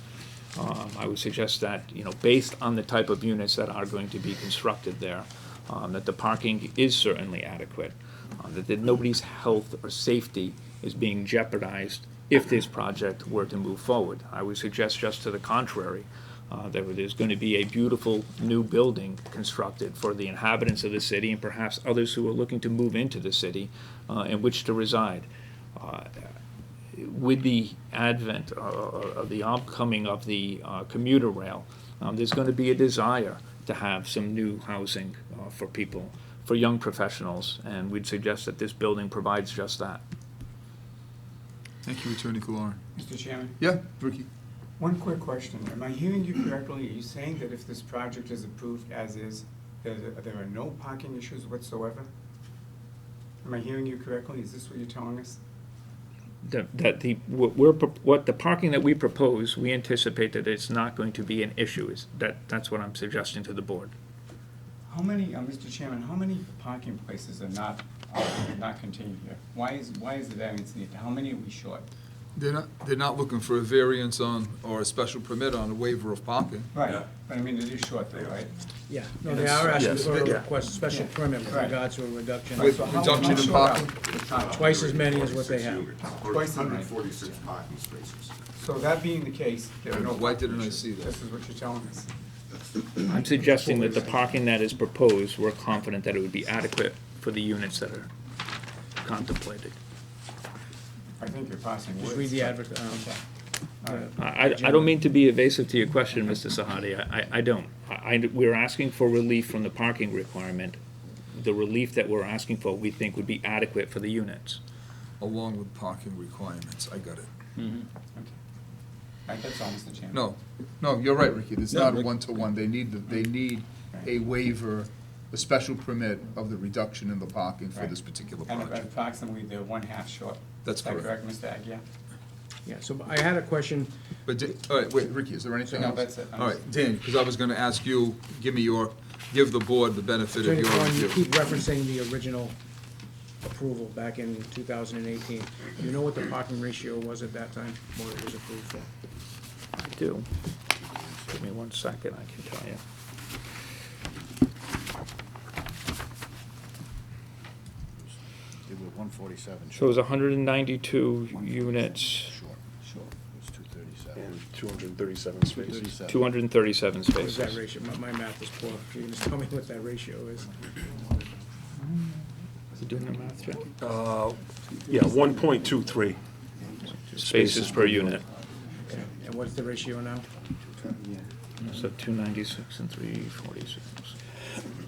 I would suggest that, based on the type of units that are going to be constructed there, that the parking is certainly adequate, that nobody's health or safety is being jeopardized if this project were to move forward. I would suggest just to the contrary, that there's going to be a beautiful new building constructed for the inhabitants of the city and perhaps others who are looking to move into the city in which to reside. With the advent of the upcoming of the commuter rail, there's going to be a desire to have some new housing for people, for young professionals, and we'd suggest that this building provides just that. Thank you, Attorney Kaloran. Mr. Chairman, Yeah, Ricky? one quick question. Am I hearing you correctly? Are you saying that if this project is approved as is, there are no parking issues whatsoever? Am I hearing you correctly? Is this what you're telling us? What the parking that we propose, we anticipate that it's not going to be an issue. That's what I'm suggesting to the board. How many, Mr. Chairman, how many parking places are not contained here? Why is the variance needed? How many are we short? They're not looking for a variance on, or a special permit on a waiver of parking. Right, but I mean, it is short though, right? Yeah, no, they are asking Yes. for a Yeah. request, special permit with Right. regards to a reduction. With So how reduction in short are parking? we? Twice as many as what they have. Twice as many. 146 parking spaces. So that being the case, there are no. Why parking didn't I issues. see that? This is what you're telling us. I'm suggesting that the parking that is proposed, we're confident that it would be adequate for the units that are contemplated. I think you're passing words. Just read the advert. All right. I don't mean to be evasive to your question, Mr. Sahadi. I don't. We're asking for relief from the parking requirement. The relief that we're asking for, we think would be adequate for the units. Along with parking requirements, I got it. Okay. Right, that's all, Mr. Chairman. No, you're right, Ricky, it's No, not Rick- one-to-one, they need a waiver, a special permit of the reduction in the parking for Right. this particular And project. approximately, they're one half short. That's Is that correct. Mr. Agia? Yeah, so I had a question. But, all right, wait, Ricky, is there anything No, else? that's it. All right, Dan, because I was gonna ask you, give the board the benefit of Attorney your Kwan, you review. keep referencing the original approval back in 2018. Do you know what the parking ratio was at that time, what it was approved for? I do. Give me 1 second, I can tell you. They were 147 So it short. was 192 units, Short. It was 237. And 237 spaces. 237. 237 What is that spaces. ratio? My math is poor. Can you just tell me what that ratio is? Is he doing the math, Jeff? Yeah, 1.23. Spaces per unit. Okay. And what's the ratio now? So 296 and 346.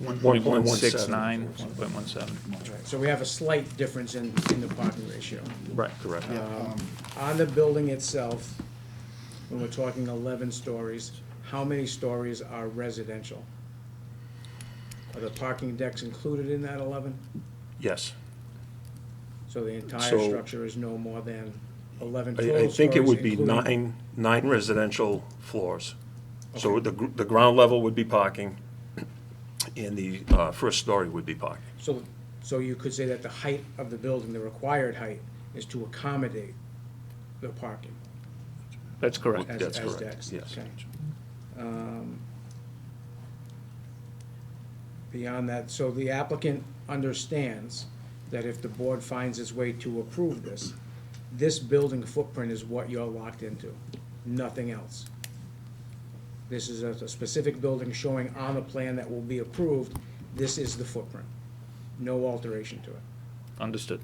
1.17. 1.17. So we have a slight difference in the parking ratio. Right. Correct. On the building itself, when we're talking 11 stories, how many stories are residential? Are the parking decks included in that 11? Yes. So the entire So- structure is no more than 11 total I stories? think it would be including- nine residential floors. So Okay. the ground level would be parking, and the first story would be parking. So you could say that the height of the building, the required height, is to accommodate the parking That's correct. as That's as correct, decks? yes. Okay. Beyond that, so the applicant understands that if the board finds its way to approve this, this building footprint is what you're locked into, nothing else. This is a specific building showing on the plan that will be approved, this is the footprint, no alteration to it. Understood.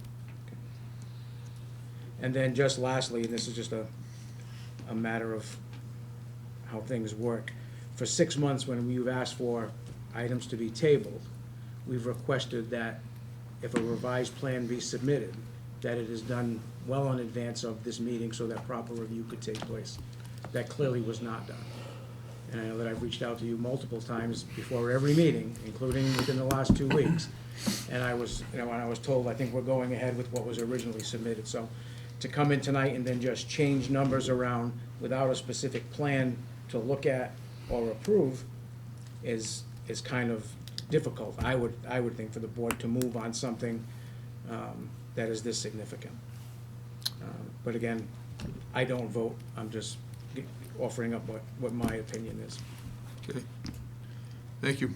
And then just lastly, and this is just a matter of how things work, for 6 months when we've asked for items to be tabled, we've requested that if a revised plan be submitted, that it is done well in advance of this meeting so that proper review could take place. That clearly was not done. and I know that I've reached out to you multiple times before every meeting, including within the last 2 weeks. And I was, you know, when I was told, I think we're going ahead with what was originally submitted. So to come in tonight and then just change numbers around without a specific plan to look at or approve is kind of difficult, I would think, for the board to move on something that is this significant. But again, I don't vote, I'm just offering up what my opinion is. Okay. Thank you.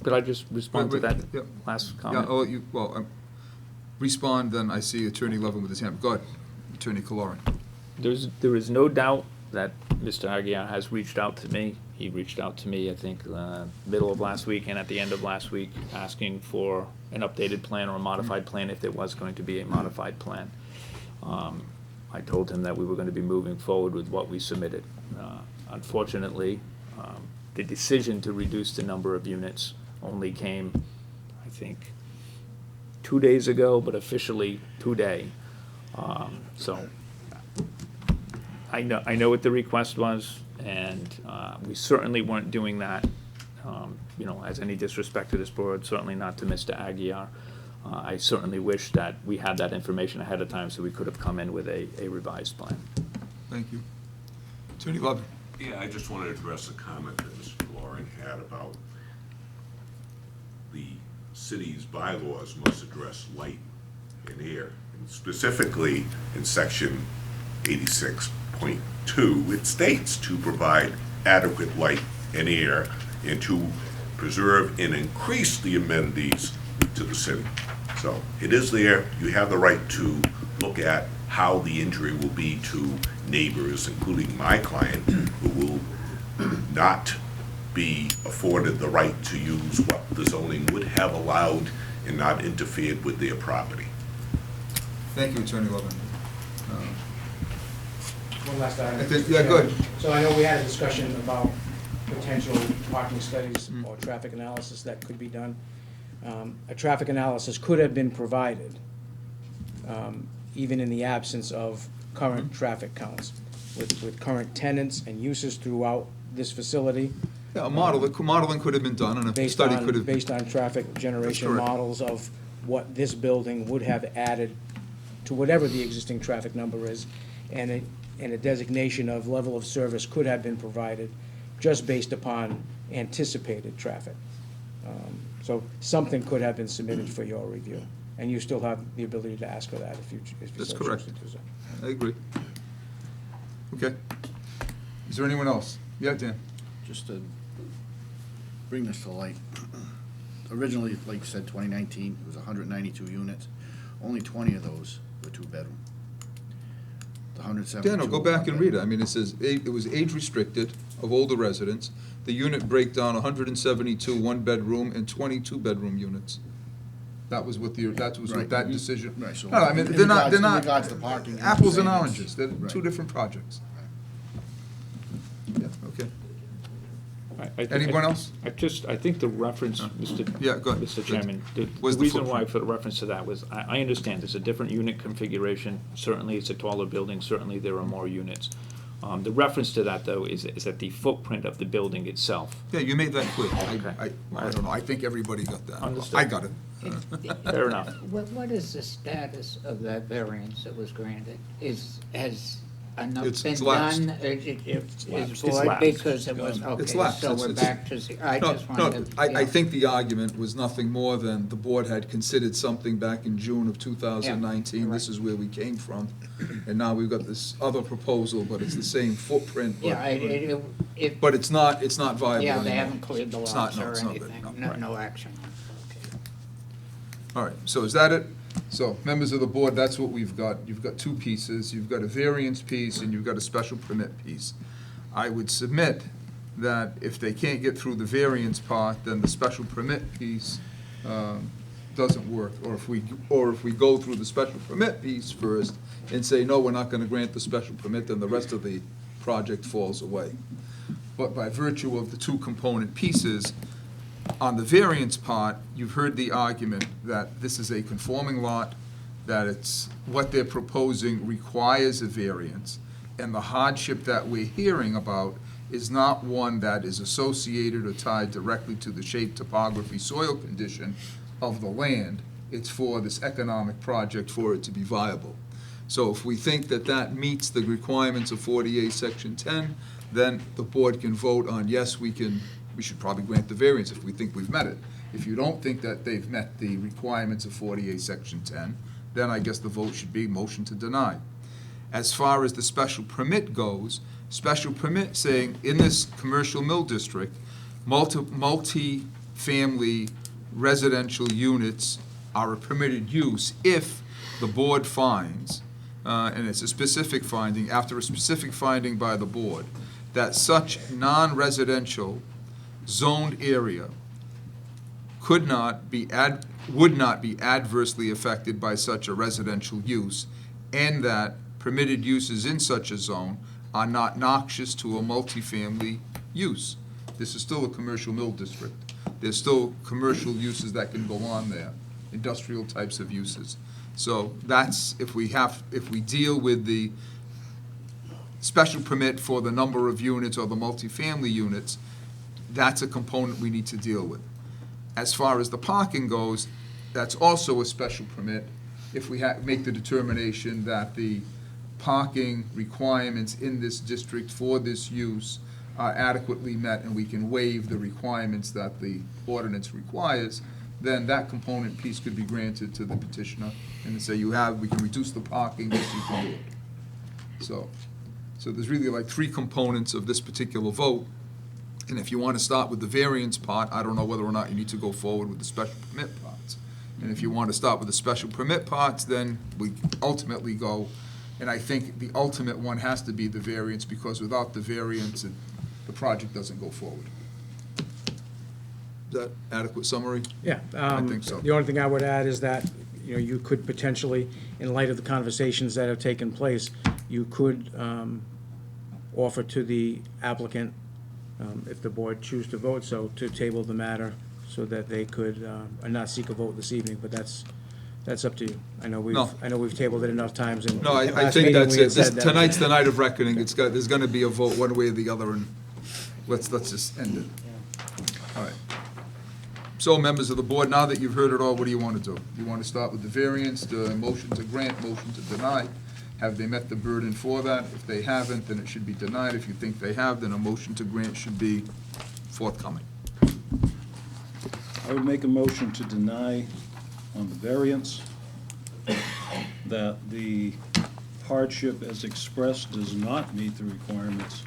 Could I just respond to that Yep. last Yeah, comment? oh, you, well, respond, then I see Attorney Levin with his hand. Go ahead, Attorney Kaloran. There is no doubt that Mr. Aguirre has reached out to me. He reached out to me, I think, middle of last week and at the end of last week, asking for an updated plan or a modified plan if there was going to be a modified plan. I told him that we were going to be moving forward with what we submitted. Unfortunately, the decision to reduce the number of units only came, I think, 2 days ago, but officially today. So I know what the request was, and we certainly weren't doing that, you know, as any disrespect to this board, certainly not to Mr. Aguirre. I certainly wish that we had that information ahead of time so we could have come in with a revised plan. Thank you. Attorney Levin. Yeah, I just want to address a comment that Mr. Lauren had about the city's bylaws must address light and air. And specifically, in section 86.2, it states to provide adequate light and air and to preserve and increase the amenities to the city. So it is there. You have the right to look at how the injury will be to neighbors, including my client, who will not be afforded the right to use what the zoning would have allowed and not interfered with their property. Thank you, Attorney Levin. One last item. I think- yeah, go ahead. So I know we had a discussion about potential parking studies or traffic analysis that could be done. A traffic analysis could have been provided, even in the absence of current traffic counts, with current tenants and uses throughout this facility. Yeah, modeling could have been done, and a Based study could on, have. based on traffic generation correct. models of what this building would have added to whatever the existing traffic number is, and a designation of level of service could have been provided just based upon anticipated traffic. So something could have been submitted for your review, and you still have the ability to ask for that if you That's so correct. choose to do so. I agree. Okay. Is there anyone else? Yeah, Dan? Just to bring this to light, originally, like you said, 2019, it was 192 units. Only 20 of those were two-bedroom. The 172. Dan, go back and read it. I mean, it says, it was age-restricted of older residents. The unit breakdown, 172 one-bedroom and 22 bedroom units. That was what Right. that decision. Right, so No, I mean, in they're not, regards- they're in not. regards to parking, Apples and saying it's- oranges. They're two right. different projects. Yeah, okay. I think- Anyone else? I think the reference, Mr. Yeah, go ahead. Mr. Chairman, the Where's the reason why footprint? for the reference to that was, I understand it's a different unit configuration. Certainly, it's a taller building, certainly there are more units. The reference to that, though, is that the footprint of the building itself. Yeah, you made that clear. Okay. I don't know, I think everybody got that. Understood. I got it. Fair enough. What is the status of that variance that was granted? Has enough It's been lapsed. done? Is lapsed. void It's because it was, It's okay, lapsed. so It's- we're it's- back to, I No, just no, wanted to. I yeah. think the argument was nothing more than the board had considered something back in June of 2019. Yeah, This is where we came from. And now we've got this other proposal, but it's the same footprint. but- Yeah, it, But it's not viable yeah, anymore. they haven't cleared the It's not- lots no, or it's not good, anything, no. no action. Okay. All right, so is that it? So, members of the board, that's what we've got. You've got two pieces. You've got a variance piece and you've got a special permit piece. I would submit that if they can't get through the variance part, then the special permit piece doesn't work. Or if we go through the special permit piece first and say, no, we're not gonna grant the special permit, then the rest of the project falls away. But by virtue of the two component pieces, on the variance part, you've heard the argument that this is a conforming lot, that it's, what they're proposing requires a variance, and the hardship that we're hearing about is not one that is associated or tied directly to the shape, topography, soil condition of the land. It's for this economic project for it to be viable. So if we think that that meets the requirements of 48, Section 10, then the board can vote on, yes, we should probably grant the variance if we think we've met it. If you don't think that they've met the requirements of 48, Section 10, then I guess the vote should be motion to deny. As far as the special permit goes, special permit saying in this commercial mill district, multi-family residential units are a permitted use if the board finds, and it's a specific finding, after a specific finding by the board, that such non-residential zoned area would not be adversely affected by such a residential use, and that permitted uses in such a zone are not noxious to a multifamily use. This is still a commercial mill district. There's still commercial uses that can go on there, industrial types of uses. So that's, if we deal with the special permit for the number of units or the multifamily units, that's a component we need to deal with. As far as the parking goes, that's also a special permit if we make the determination that the parking requirements in this district for this use are adequately met and we can waive the requirements that the ordinance requires, then that component piece could be granted to the petitioner and say we can reduce the parking, yes, you can do it. So there's really like three components of this particular vote. And if you want to start with the variance part, I don't know whether or not you need to go forward with the special permit parts. And if you want to start with the special permit parts, then we ultimately go, and I think the ultimate one has to be the variance, because without the variance, the project doesn't go forward. Is that adequate summary? Yeah. I think so. The only thing I would add is that, you could potentially, in light of the conversations that have taken place, you could offer to the applicant, if the board choose to vote so, to table the matter so that they could, not seek a vote this evening, but that's up to you. I know we've tabled it enough times, and No, I last think meeting that's we had it. said that. Tonight's the night of reckoning. There's going to be a vote one way or the other, and let's just end it. All right. So, members of the board, now that you've heard it all, what do you want to do? You want to start with the variance, the motion to grant, motion to deny? Have they met the burden for that? If they haven't, then it should be denied. If you think they have, then a motion to grant should be forthcoming. I would make a motion to deny on the variance, that the hardship as expressed does not meet the requirements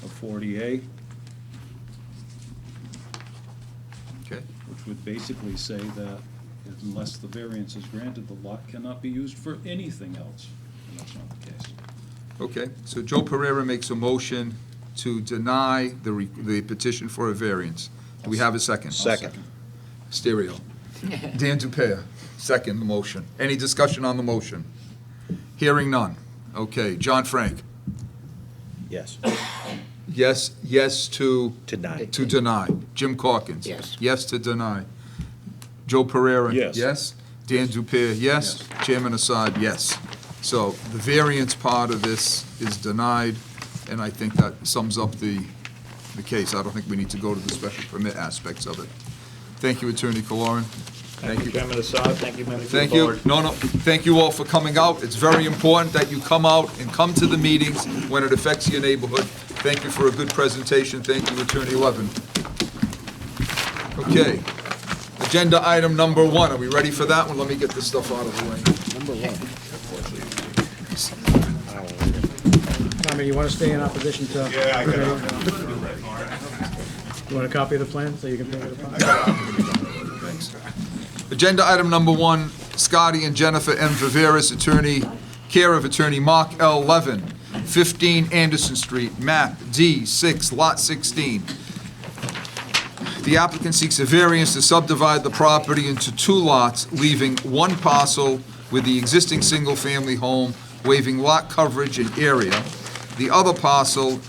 of 40A, Okay? which would basically say that unless the variance is granted, the lot cannot be used for anything else, and that's not the case. Okay, so Joe Pereira makes a motion to deny the petition for a variance. Do we have a second? Second. Stereo. Dan Dupere, second the motion. Any discussion on the motion? Hearing none. Okay, John Frank. Yes. Yes to Deny. deny. Jim Corkins. Yes. Yes to deny. Joe Pereira. Yes. Yes. Dan Dupere, yes. Chairman Assad, yes. So the variance part of this is denied, and I think that sums up the case. I don't think we need to go to the special permit aspects of it. Thank you, Attorney Kaloran. Thank you, Chairman Assad. Thank you, members of the Thank you. board. No, thank you all for coming out. It's very important that you come out and come to the meetings when it affects your neighborhood. Thank you for a good presentation. Thank you, Attorney Levin. Okay. Agenda item number 1. Are we ready for that one? Let me get this stuff out of the way. Tommy, you want to stay in opposition to? Yeah, I got it. You want a copy of the plan so you can pick it apart? Thanks. Agenda item number 1, Scotty and Jennifer M. Viveris, attorney, care of attorney Mark L. Levin, 15 Anderson Street, map D6, lot 16. The applicant seeks a variance to subdivide the property into 2 lots, leaving 1 parcel with the existing single-family home, waiving lot coverage and area. The other parcel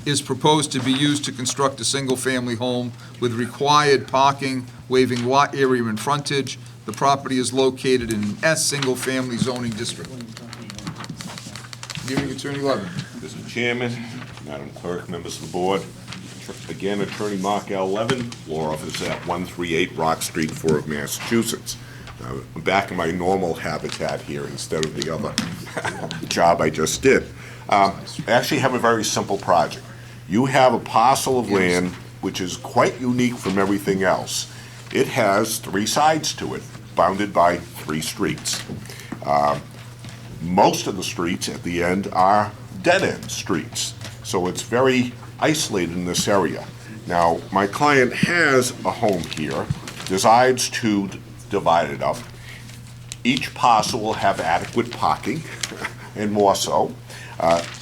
is proposed to be used to construct a single-family home with required parking, waiving lot area and frontage. The property is located in an S single-family zoning district. Hearing Attorney Levin. Mr. Chairman, Madam Clerk, members of the board. Again, Attorney Mark L. Levin, law office at 138 Rock Street, Fort Massachusetts. I'm back in my normal habitat here instead of the other job I just did. I actually have a very simple project. You have a parcel of land which is quite unique from everything else. It has 3 sides to it, bounded by 3 streets. Most of the streets at the end are dead-end streets, so it's very isolated in this area. Now, my client has a home here, decides to divide it up. Each parcel will have adequate parking, and more so.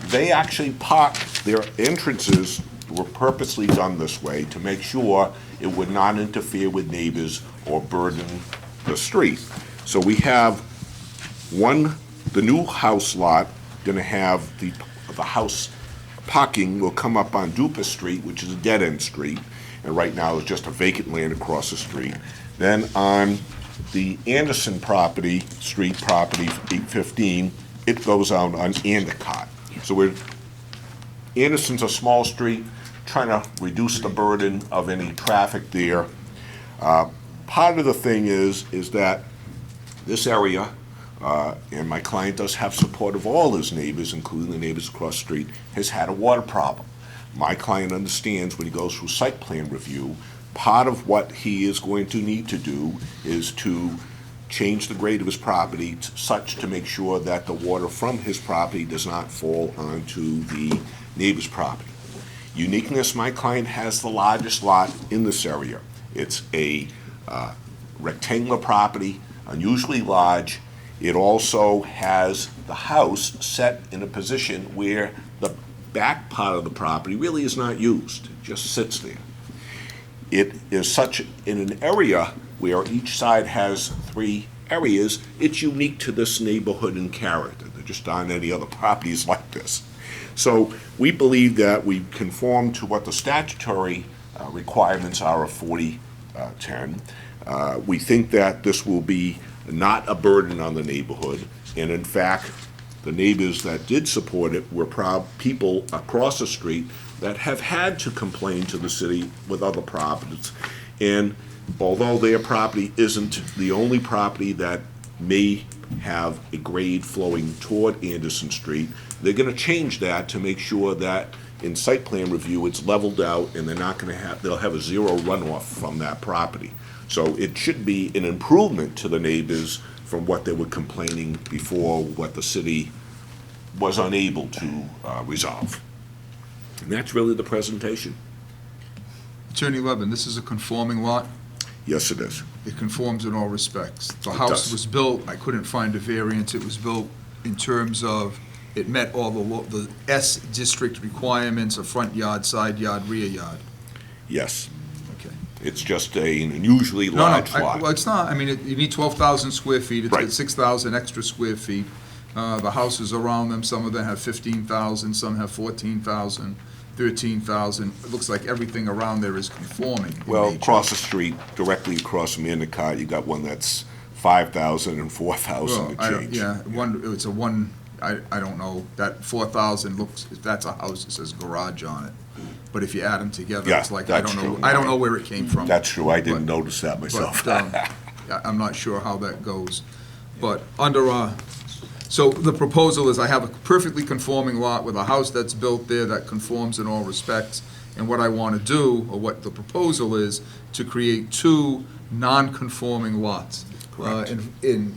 They actually park, their entrances were purposely done this way to make sure it would not interfere with neighbors or burden the street. So we have the new house lot gonna have the house parking will come up on Dupas Street, which is a dead-end street, and right now it's just a vacant land across the street. Then on the Anderson property, street property, 815, it goes out on Endicott. So Anderson's a small street, trying to reduce the burden of any traffic there. Part of the thing is that this area, and my client does have support of all his neighbors, including the neighbors across the street, has had a water problem. My client understands when he goes through site plan review, part of what he is going to need to do is to change the grade of his property such to make sure that the water from his property does not fall onto the neighbor's property. Uniqueness, my client has the largest lot in this area. It's a rectangular property, unusually large. It also has the house set in a position where the back part of the property really is not used, it just sits there. It is such in an area where each side has 3 areas, it's unique to this neighborhood in character. There just aren't any other properties like this. So we believe that we conform to what the statutory requirements are of 4010. We think that this will be not a burden on the neighborhood, and in fact, the neighbors that did support it were proud people across the street that have had to complain to the city with other properties. And although their property isn't the only property that may have a grade flowing toward Anderson Street, they're gonna change that to make sure that in site plan review, it's leveled out and they'll have a 0 runoff from that property. So it should be an improvement to the neighbors from what they were complaining before, what the city was unable to resolve. And that's really the presentation. Attorney Levin, this is a conforming lot. Yes, it is. It conforms in all respects. The It house does. was built, I couldn't find a variance, it was built in terms of, it met all the S district requirements of front yard, side yard, rear yard. Yes. Okay. It's just an unusually No, large well, lot. it's not, I mean, you need 12,000 square feet, it's Right. got 6,000 extra square feet. The houses around them, some of them have 15,000, some have 14,000, 13,000. It looks like everything around there is conforming in Well, nature. across the street, directly across from Endicott, you got one that's 5,000 and 4,000 Well, to I don't- change. Yeah, it's a one, I don't know, that 4,000 looks, if that's a house, it says garage on it. But if you add them together, Yeah, it's like, that's true. I don't know where it came from. That's true, I didn't But- notice that myself. But, I'm not sure how that goes. But under, so the proposal is I have a perfectly conforming lot with a house that's built there that conforms in all respects. And what I want to do, or what the proposal is, to create 2 non-conforming lots. Correct. In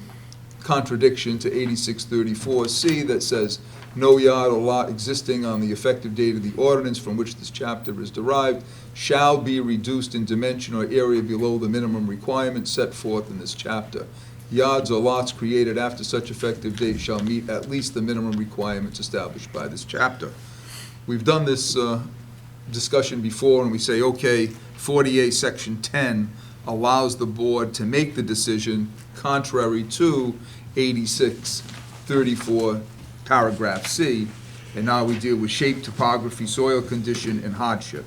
contradiction to 8634C that says, no yard or lot existing on the effective date of the ordinance from which this chapter is derived shall be reduced in dimension or area below the minimum requirements set forth in this chapter. Yards or lots created after such effective date shall meet at least the minimum requirements established by this chapter. We've done this discussion before, and we say, okay, 48, Section 10 allows the board to make the decision contrary to 8634, paragraph C, and now we deal with shape, topography, soil condition, and hardship.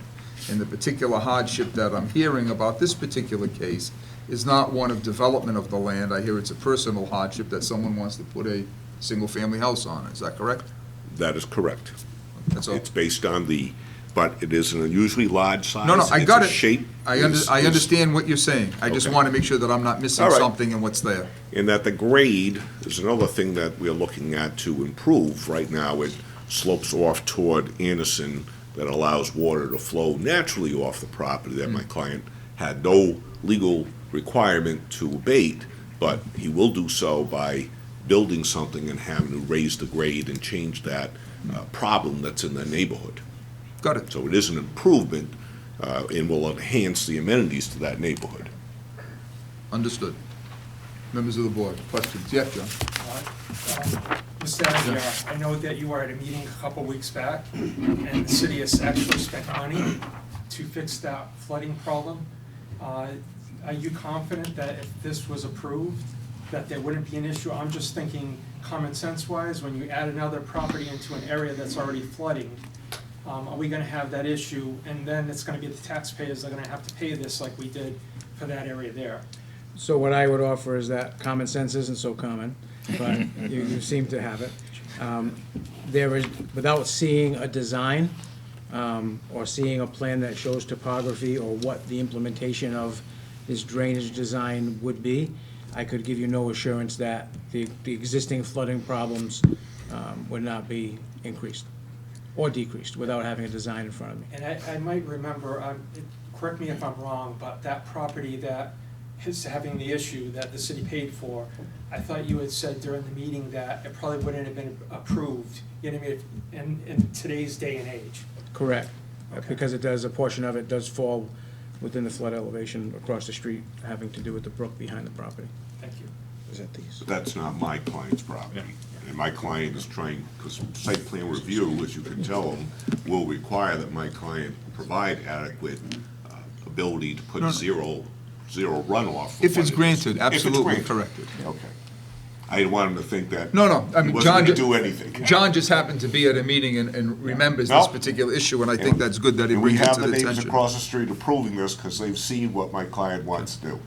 And the particular hardship that I'm hearing about this particular case is not one of development of the land. I hear it's a personal hardship that someone wants to put a single-family house on. Is that correct? That is correct. That's all. It's based on but it is an unusually large size. No, I got it. Its shape I is- understand what you're saying. I just Okay. want to make sure that I'm not missing All right. something in what's there. In that the grade is another thing that we're looking at to improve. Right now, it slopes off toward Anderson that allows water to flow naturally off the property that my client had no legal requirement to abate, but he will do so by building something and having to raise the grade and change that problem that's in the neighborhood. Got it. So it is an improvement and will enhance the amenities to that neighborhood. Understood. Members of the board, questions? Yeah, John? Mr. Aguirre, I know that you were at a meeting a couple weeks back, and the city has actually spent money to fix that flooding problem. Are you confident that if this was approved, that there wouldn't be an issue? I'm just thinking common sense wise, when you add another property into an area that's already flooding, are we gonna have that issue? And then it's gonna be the taxpayers that are gonna have to pay this like we did for that area there. So what I would offer is that common sense isn't so common, but you seem to have it. There is, without seeing a design, or seeing a plan that shows topography or what the implementation of this drainage design would be, I could give you no assurance that the existing flooding problems would not be increased or decreased without having a design in front of me. And I might remember, correct me if I'm wrong, but that property that is having the issue that the city paid for, I thought you had said during the meeting that it probably wouldn't have been approved, you know what I mean, in today's day and age. Correct, Okay. because it does, a portion of it does fall within the flood elevation across the street, having to do with the brook behind the property. Thank you. Is that these? But that's not my client's property. And my client is trying, because site plan review, as you can tell them, will require that my client provide adequate ability to put zero runoff. for If it's when granted, if it's absolutely granted. corrected. Okay. I didn't want him to think that. No, I he mean, wasn't John, going to do anything. John just happened to be at a meeting and remembers this No. particular issue, and I think that's good that he And we brings it have to the the neighbors attention. across the street approving this because they've seen what my client wants to do.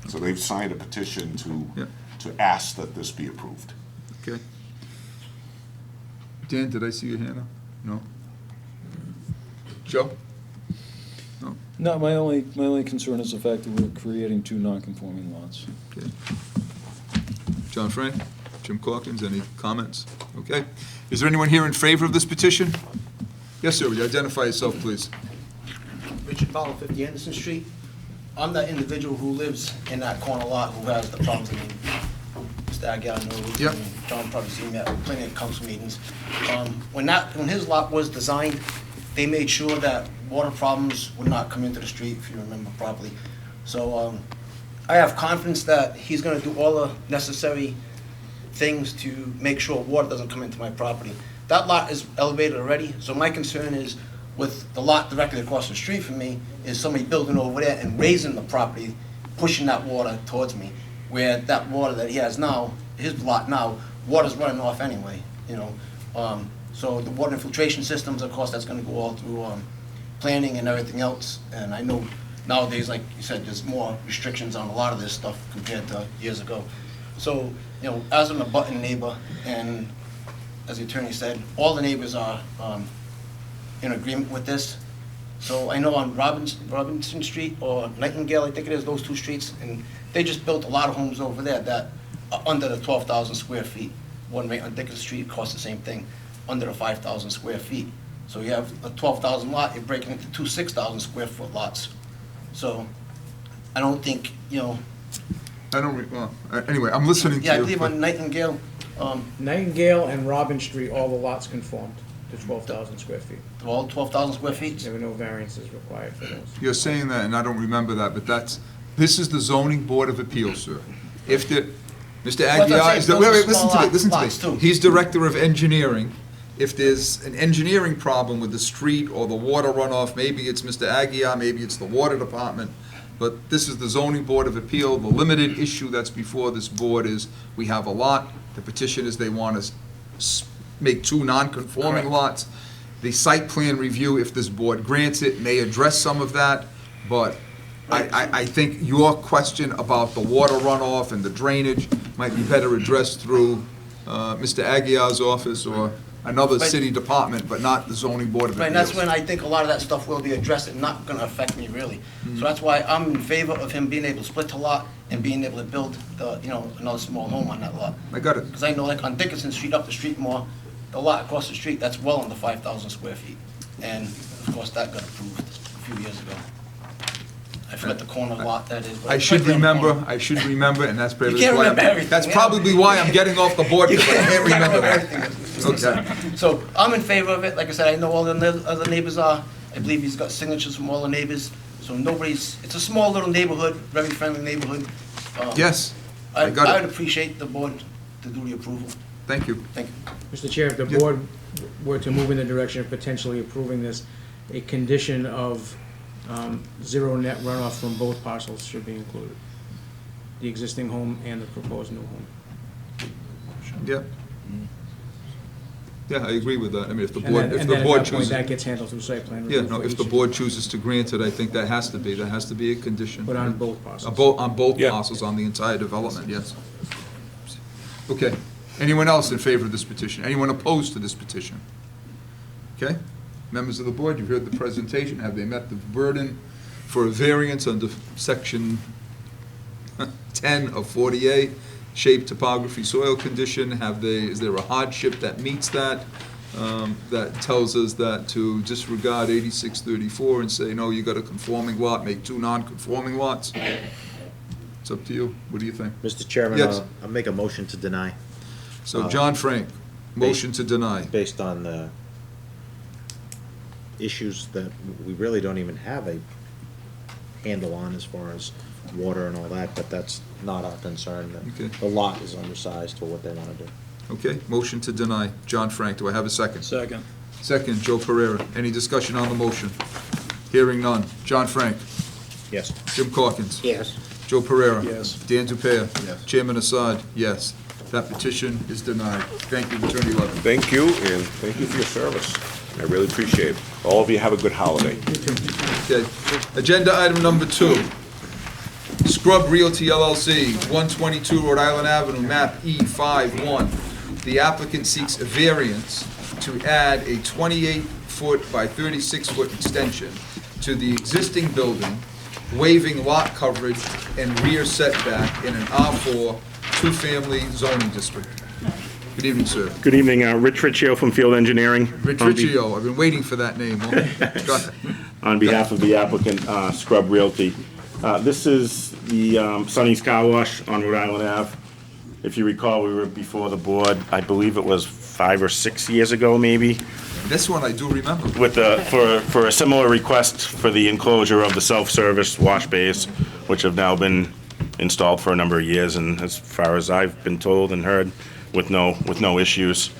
So they've signed a petition Yeah. to ask that this be approved. Okay. Dan, did I see your hand up? No? Joe? No, my only concern is the fact that we're creating two non-conforming lots. Okay. John Frank, Jim Corkins, any comments? Okay. Is there anyone here in favor of this petition? Yes, sir, would you identify yourself, please? Richard Powell, 50 Anderson Street. I'm that individual who lives in that corner lot who has the problems. I mean, Mr. Aguirre knows. Yep. and John probably seen me at plenty of council meetings. When his lot was designed, they made sure that water problems would not come into the street, if you remember properly. So I have confidence that he's gonna do all the necessary things to make sure water doesn't come into my property. That lot is elevated already, so my concern is with the lot directly across the street from me, is somebody building over there and raising the property, pushing that water towards me, where that water that he has now, his lot now, water's running off anyway, you know. So the water infiltration systems, of course, that's gonna go all through planning and everything else, and I know nowadays, like you said, there's more restrictions on a lot of this stuff compared to years ago. So, you know, as an abutting neighbor, and as the attorney said, all the neighbors are in agreement with this. So I know on Robinson Street or Nightingale, I think it is, those two streets, and they just built a lot of homes over there that are under the 12,000 square feet. One right on Dickens Street costs the same thing, under the 5,000 square feet. So you have a 12,000 lot, you're breaking into two 6,000 square foot lots. So I don't think, you know. Anyway, I'm listening to you. Yeah, I believe on Nightingale. Nightingale and Robin Street, all the lots conformed to 12,000 square feet. All 12,000 square feet? There were no variances required for those. You're saying that, and I don't remember that, but this is the zoning board of appeals, sir. If the, Mr. Aguiar, is the, wait, listen to me. He's director of engineering. If there's an engineering problem with the street or the water runoff, maybe it's Mr. Aguiar, maybe it's the water department, but this is the zoning board of appeal. The limited issue that's before this board is, we have a lot, the petition is they want to make two non-conforming lots. The site plan review, if this board grants it, may address some of that, but I think your question about the water runoff and the drainage might be better addressed through Mr. Aguiar's office or another Right. city department, but not the zoning board of appeals. Right, and that's when I think a lot of that stuff will be addressed and not gonna affect me really. So that's why I'm in favor of him being able to split the lot and being able to build the, another small home on that lot. I got it. Because I know like on Dickinson Street, up the street more, the lot across the street, that's well under 5,000 square feet. And of course, that got approved a few years ago. I forgot the corner lot that is. but I it's should right there on the remember, corner. and that's probably can't why, remember everything, that's yeah. probably why I'm getting off the board, You because I can't remember that. everything. Okay. So I'm in favor of it. Like I said, I know all the other neighbors are. I believe he's got signatures from all the neighbors. So it's a small little neighborhood, very friendly neighborhood. Yes, I I got would it. appreciate the board to do the approval. Thank you. Thank you. Mr. Chair, if the Yeah. board were to move in the direction of potentially approving this, a condition of zero net runoff from both parcels should be included. The existing home and the proposed new home. Yeah. Yeah, I agree with that. I mean, if the And board, then, if and the then at board that point, chooses. that gets handled through site plan Yeah, review. no, for if the each- board chooses to grant it, I think that has to be a condition. But on both parcels. On both Yeah. parcels, on the entire development, yes. Okay. Anyone else in favor of this petition? Anyone opposed to this petition? Okay. Members of the board, you've heard the presentation. Have they met the burden for a variance under section 10 of 48? Shape, topography, soil condition, is there a hardship that meets that? That tells us that to disregard 8634 and say, no, you got a conforming lot, make two non-conforming lots? It's up to you. What do you think? Mr. Chairman, Yes. I'll make a motion to deny, So John Frank, motion to deny. based on the issues that we really don't even have a handle on as far as water and all that, but that's not our concern. Okay. The lot is undersized for what they want to do. Okay, motion to deny. John Frank, do I have a second? Second. Second, Joe Pereira. Any discussion on the motion? Hearing none. John Frank, Yes. Jim Corkins. Yes. Joe Pereira. Yes. Dan Dupere. Yes. Chairman Assad, yes. That petition is denied. Thank you, Attorney Levin. Thank you, and thank you for your service. I really appreciate it. All of you have a good holiday. Okay. Agenda item number 2. Scrub Realty LLC, 122 Rhode Island Avenue, map E51. The applicant seeks a variance to add a 28-foot by 36-foot extension to the existing building, waiving lot coverage and rear setback in an R4 two-family zoning district. Good evening, sir. Good evening, Rich Riccio from Field Engineering. Rich Riccio, I've been waiting for that name. Go ahead. On behalf of the applicant, Scrub Realty. This is the Sonny's Car Wash on Rhode Island Ave. If you recall, we were before the board, I believe it was 5 or 6 years ago, maybe, This one I do remember. with for a similar request for the enclosure of the self-service wash bays, which have now been installed for a number of years, and as far as I've been told and heard, with no issues.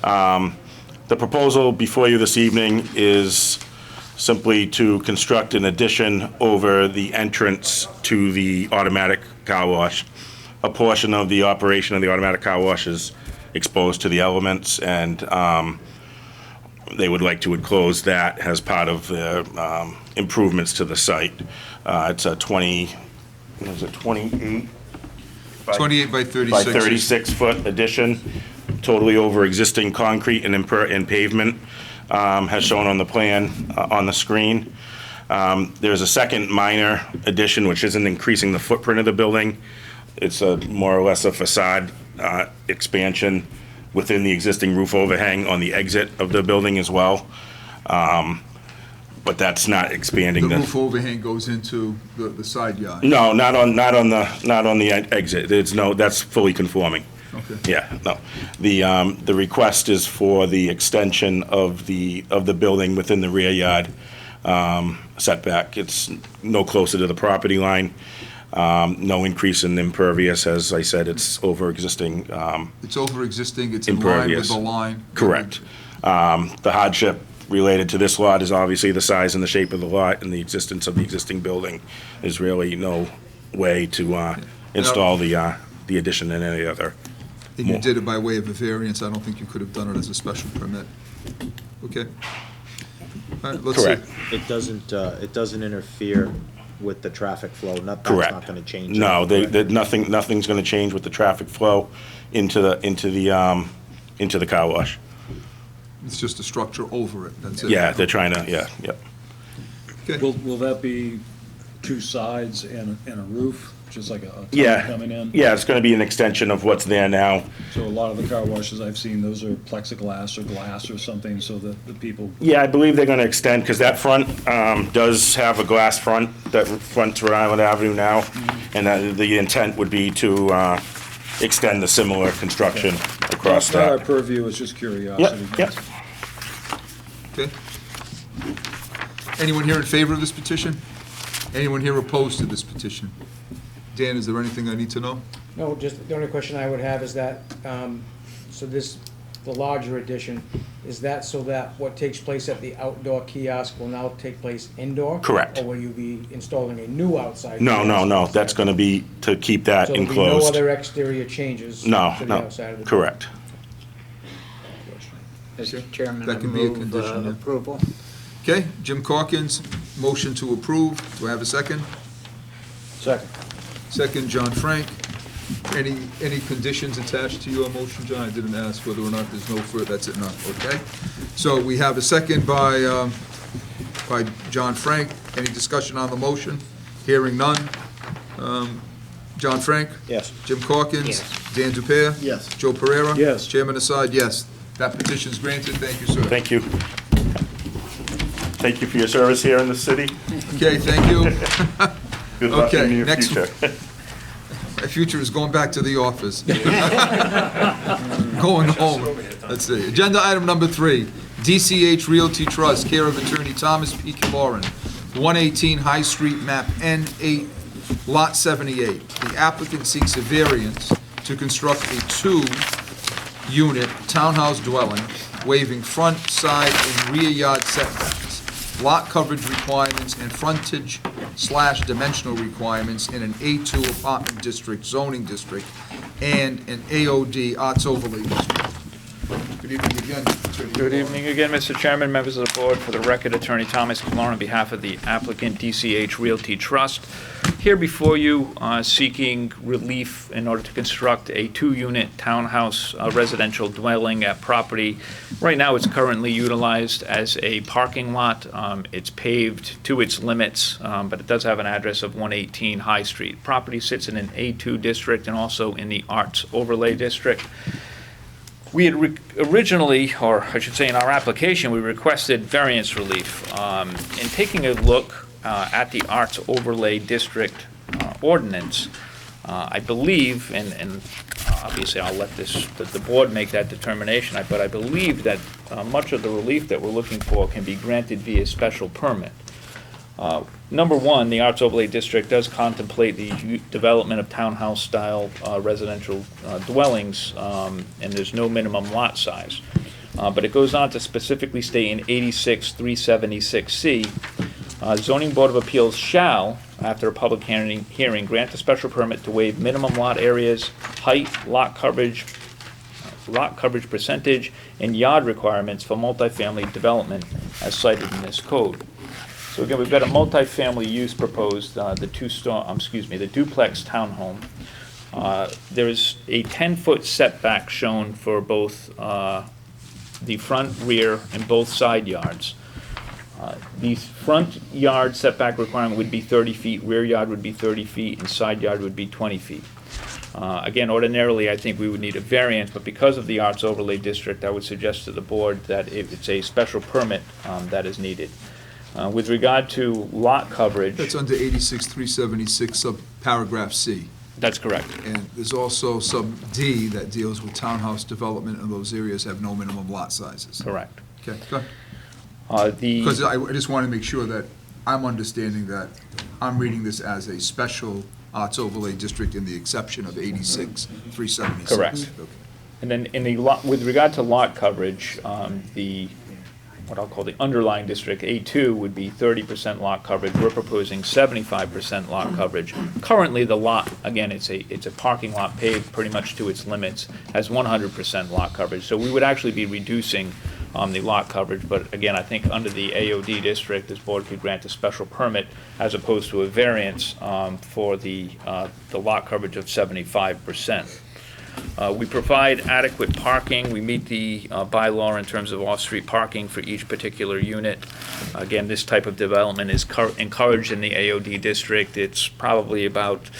The proposal before you this evening is simply to construct an addition over the entrance to the automatic car wash. A portion of the operation of the automatic car wash is exposed to the elements, and they would like to enclose that as part of the improvements to the site. It's a 28? 28 by 36. By 36-foot addition, totally over existing concrete and pavement, as shown on the plan on the screen. There's a second minor addition, which isn't increasing the footprint of the building. It's more or less a facade expansion within the existing roof overhang on the exit of the building as well. But that's not expanding The roof overhang goes into the side yard. No, not on the exit. That's fully conforming. Okay. Yeah, no. The request is for the extension of the building within the rear yard setback. It's no closer to the property line. No increase in impervious. As I said, it's over existing. It's over existing, it's in line with Impervious. the line. Correct. The hardship related to this lot is obviously the size and the shape of the lot, and the existence of the existing building. There's really no way to install the addition in any other. And you did it by way of a variance, I don't think you could have done it as a special permit. Okay. All right, let's see. Correct. It doesn't interfere with the traffic flow, that's Correct. not gonna change. No, anything, correct? nothing's gonna change with the traffic flow into the car wash. It's just a structure over it, that's it. Yeah, they're trying to, yeah, yep. Okay. Will that be two sides and a roof, just like a tunnel Yeah, coming in? yeah, it's gonna be an extension of what's there now. So a lot of the car washes I've seen, those are plexiglass or glass or something, so that the people, Yeah, I believe they're gonna extend, because that front does have a glass front that fronts Rhode Island Avenue now, and that the intent would be to extend the similar construction across not our that. purview, it's just curiosity. Yep. Okay. Anyone here in favor of this petition? Anyone here opposed to this petition? Dan, is there anything I need to know? No, just the only question I would have is that, so this, the larger addition, is that so that what takes place at the outdoor kiosk will now take place indoor? Correct. Or will you be installing a new outside? No, no, kiosk? no, that's gonna be to keep that So there'll be no enclosed. other exterior changes No, to the no, outside of the? correct. Mr. Chairman, That I can be a move condition, yeah. approval. Okay, Jim Corkins, motion to approve. Do I have a second? Second. Second, John Frank. Any conditions attached to your motion, John? I didn't ask whether or not there's no further, that's it, none, okay? So we have a second by John Frank. Any discussion on the motion? Hearing none. John Frank? Yes. Jim Corkins? Yes. Dan Dupere? Yes. Joe Pereira? Yes. Chairman Assad, yes. That petition's granted. Thank you, sir. Thank you. Thank you for your service here in the city. Okay, thank you. Good luck Okay, in your next- future. My future is going back to the office. Going home. Let's see. Agenda item number 3, DCH Realty Trust, care of attorney Thomas P. Killoran, 118 High Street, map N8, lot 78. The applicant seeks a variance to construct a 2-unit townhouse dwelling, waiving front, side, and rear yard setbacks, lot coverage requirements, and frontage/dimensional requirements in an A2 apartment district, zoning district, and an AOD arts overlay district. Good evening again, Attorney. Good evening again, Mr. Chairman, members of the board. For the record, Attorney Thomas Killoran on behalf of the applicant DCH Realty Trust. Here before you, seeking relief in order to construct a 2-unit townhouse residential dwelling at property. Right now, it's currently utilized as a parking lot. It's paved to its limits, but it does have an address of 118 High Street. Property sits in an A2 district and also in the Arts Overlay District. We had originally, or I should say in our application, we requested variance relief. In taking a look at the Arts Overlay District ordinance, I believe, and obviously I'll let the board make that determination, but I believe that much of the relief that we're looking for can be granted via special permit. Number one, the Arts Overlay District does contemplate the development of townhouse-style residential dwellings, and there's no minimum lot size. But it goes on to specifically state in 86-376C, Zoning Board of Appeals shall, after a public hearing, grant a special permit to waive minimum lot areas, height, lot coverage percentage, and yard requirements for multifamily development as cited in this code. So again, we've got a multifamily use proposed, the duplex townhome. There's a 10-foot setback shown for both the front, rear, and both side yards. The front yard setback requirement would be 30 feet, rear yard would be 30 feet, and side yard would be 20 feet. Again, ordinarily, I think we would need a variance, but because of the Arts Overlay District, I would suggest to the board that if it's a special permit that is needed. With regard to lot coverage. That's under 86-376, sub-paragraph C. That's correct. And there's also sub-D that deals with townhouse development, and those areas have no minimum lot sizes. Correct. Okay, go ahead. Because I just want to make sure that I'm understanding that I'm reading this as a special Arts Overlay District in the exception of 86-376. Correct. Okay. And then in the lot, with regard to lot coverage, what I'll call the underlying district, A2, would be 30% lot coverage. We're proposing 75% lot coverage. Currently, the lot, again, it's a parking lot paved pretty much to its limits, has 100% lot coverage. So we would actually be reducing the lot coverage, but again, I think under the AOD district, this board could grant a special permit as opposed to a variance for the lot coverage of 75%. We provide adequate parking. We meet the bylaw in terms of off-street parking for each particular unit. Again, this type of development is encouraged in the AOD district. It's probably about,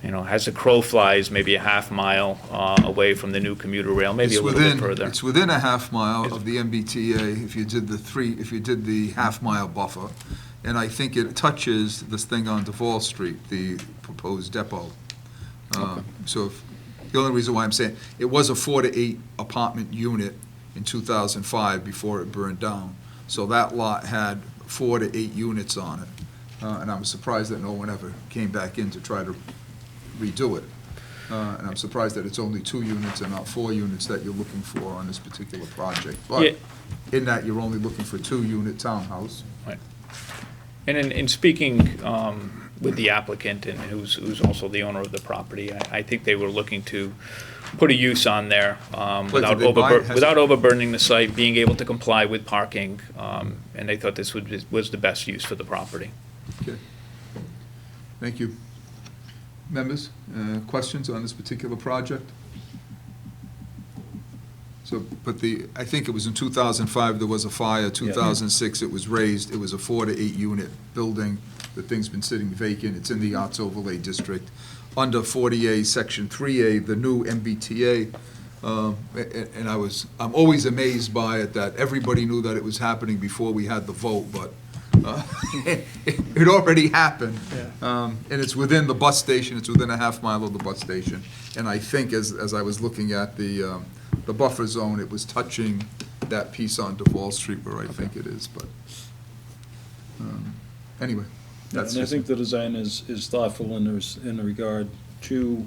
as the crow flies, maybe a half mile away from the new commuter rail, maybe a little bit further. It's within a half mile of the MBTA if you did the half mile buffer. And I think it touches this thing on Duval Street, the proposed depot. So the only reason why I'm saying, it was a 4 to 8 apartment unit in 2005 before it burned down. So that lot had 4 to 8 units on it. And I'm surprised that no one ever came back in to try to redo it. And I'm surprised that it's only 2 units and not 4 units that you're looking for on this particular project. But in that, you're only looking for 2-unit townhouse. Right. And in speaking with the applicant, and who's also the owner of the property, I think they were looking to put a use on there without overburdening the site, being able to comply with parking, and they thought this was the best use for the property. Okay. Thank you. Members, questions on this particular project? So, but I think it was in 2005, there was a fire, 2006, it was raised, it was a 4 to 8 unit building, the thing's been sitting vacant, it's in the Arts Overlay District. Under 40A, Section 3A, the new MBTA, and I'm always amazed by it, that everybody knew that it was happening before we had the vote, but it already happened. And it's within the bus station, it's within a half mile of the bus station. And I think as I was looking at the buffer zone, it was touching that piece on Duval Street where I think it is, but anyway. And I think the design is thoughtful in regard to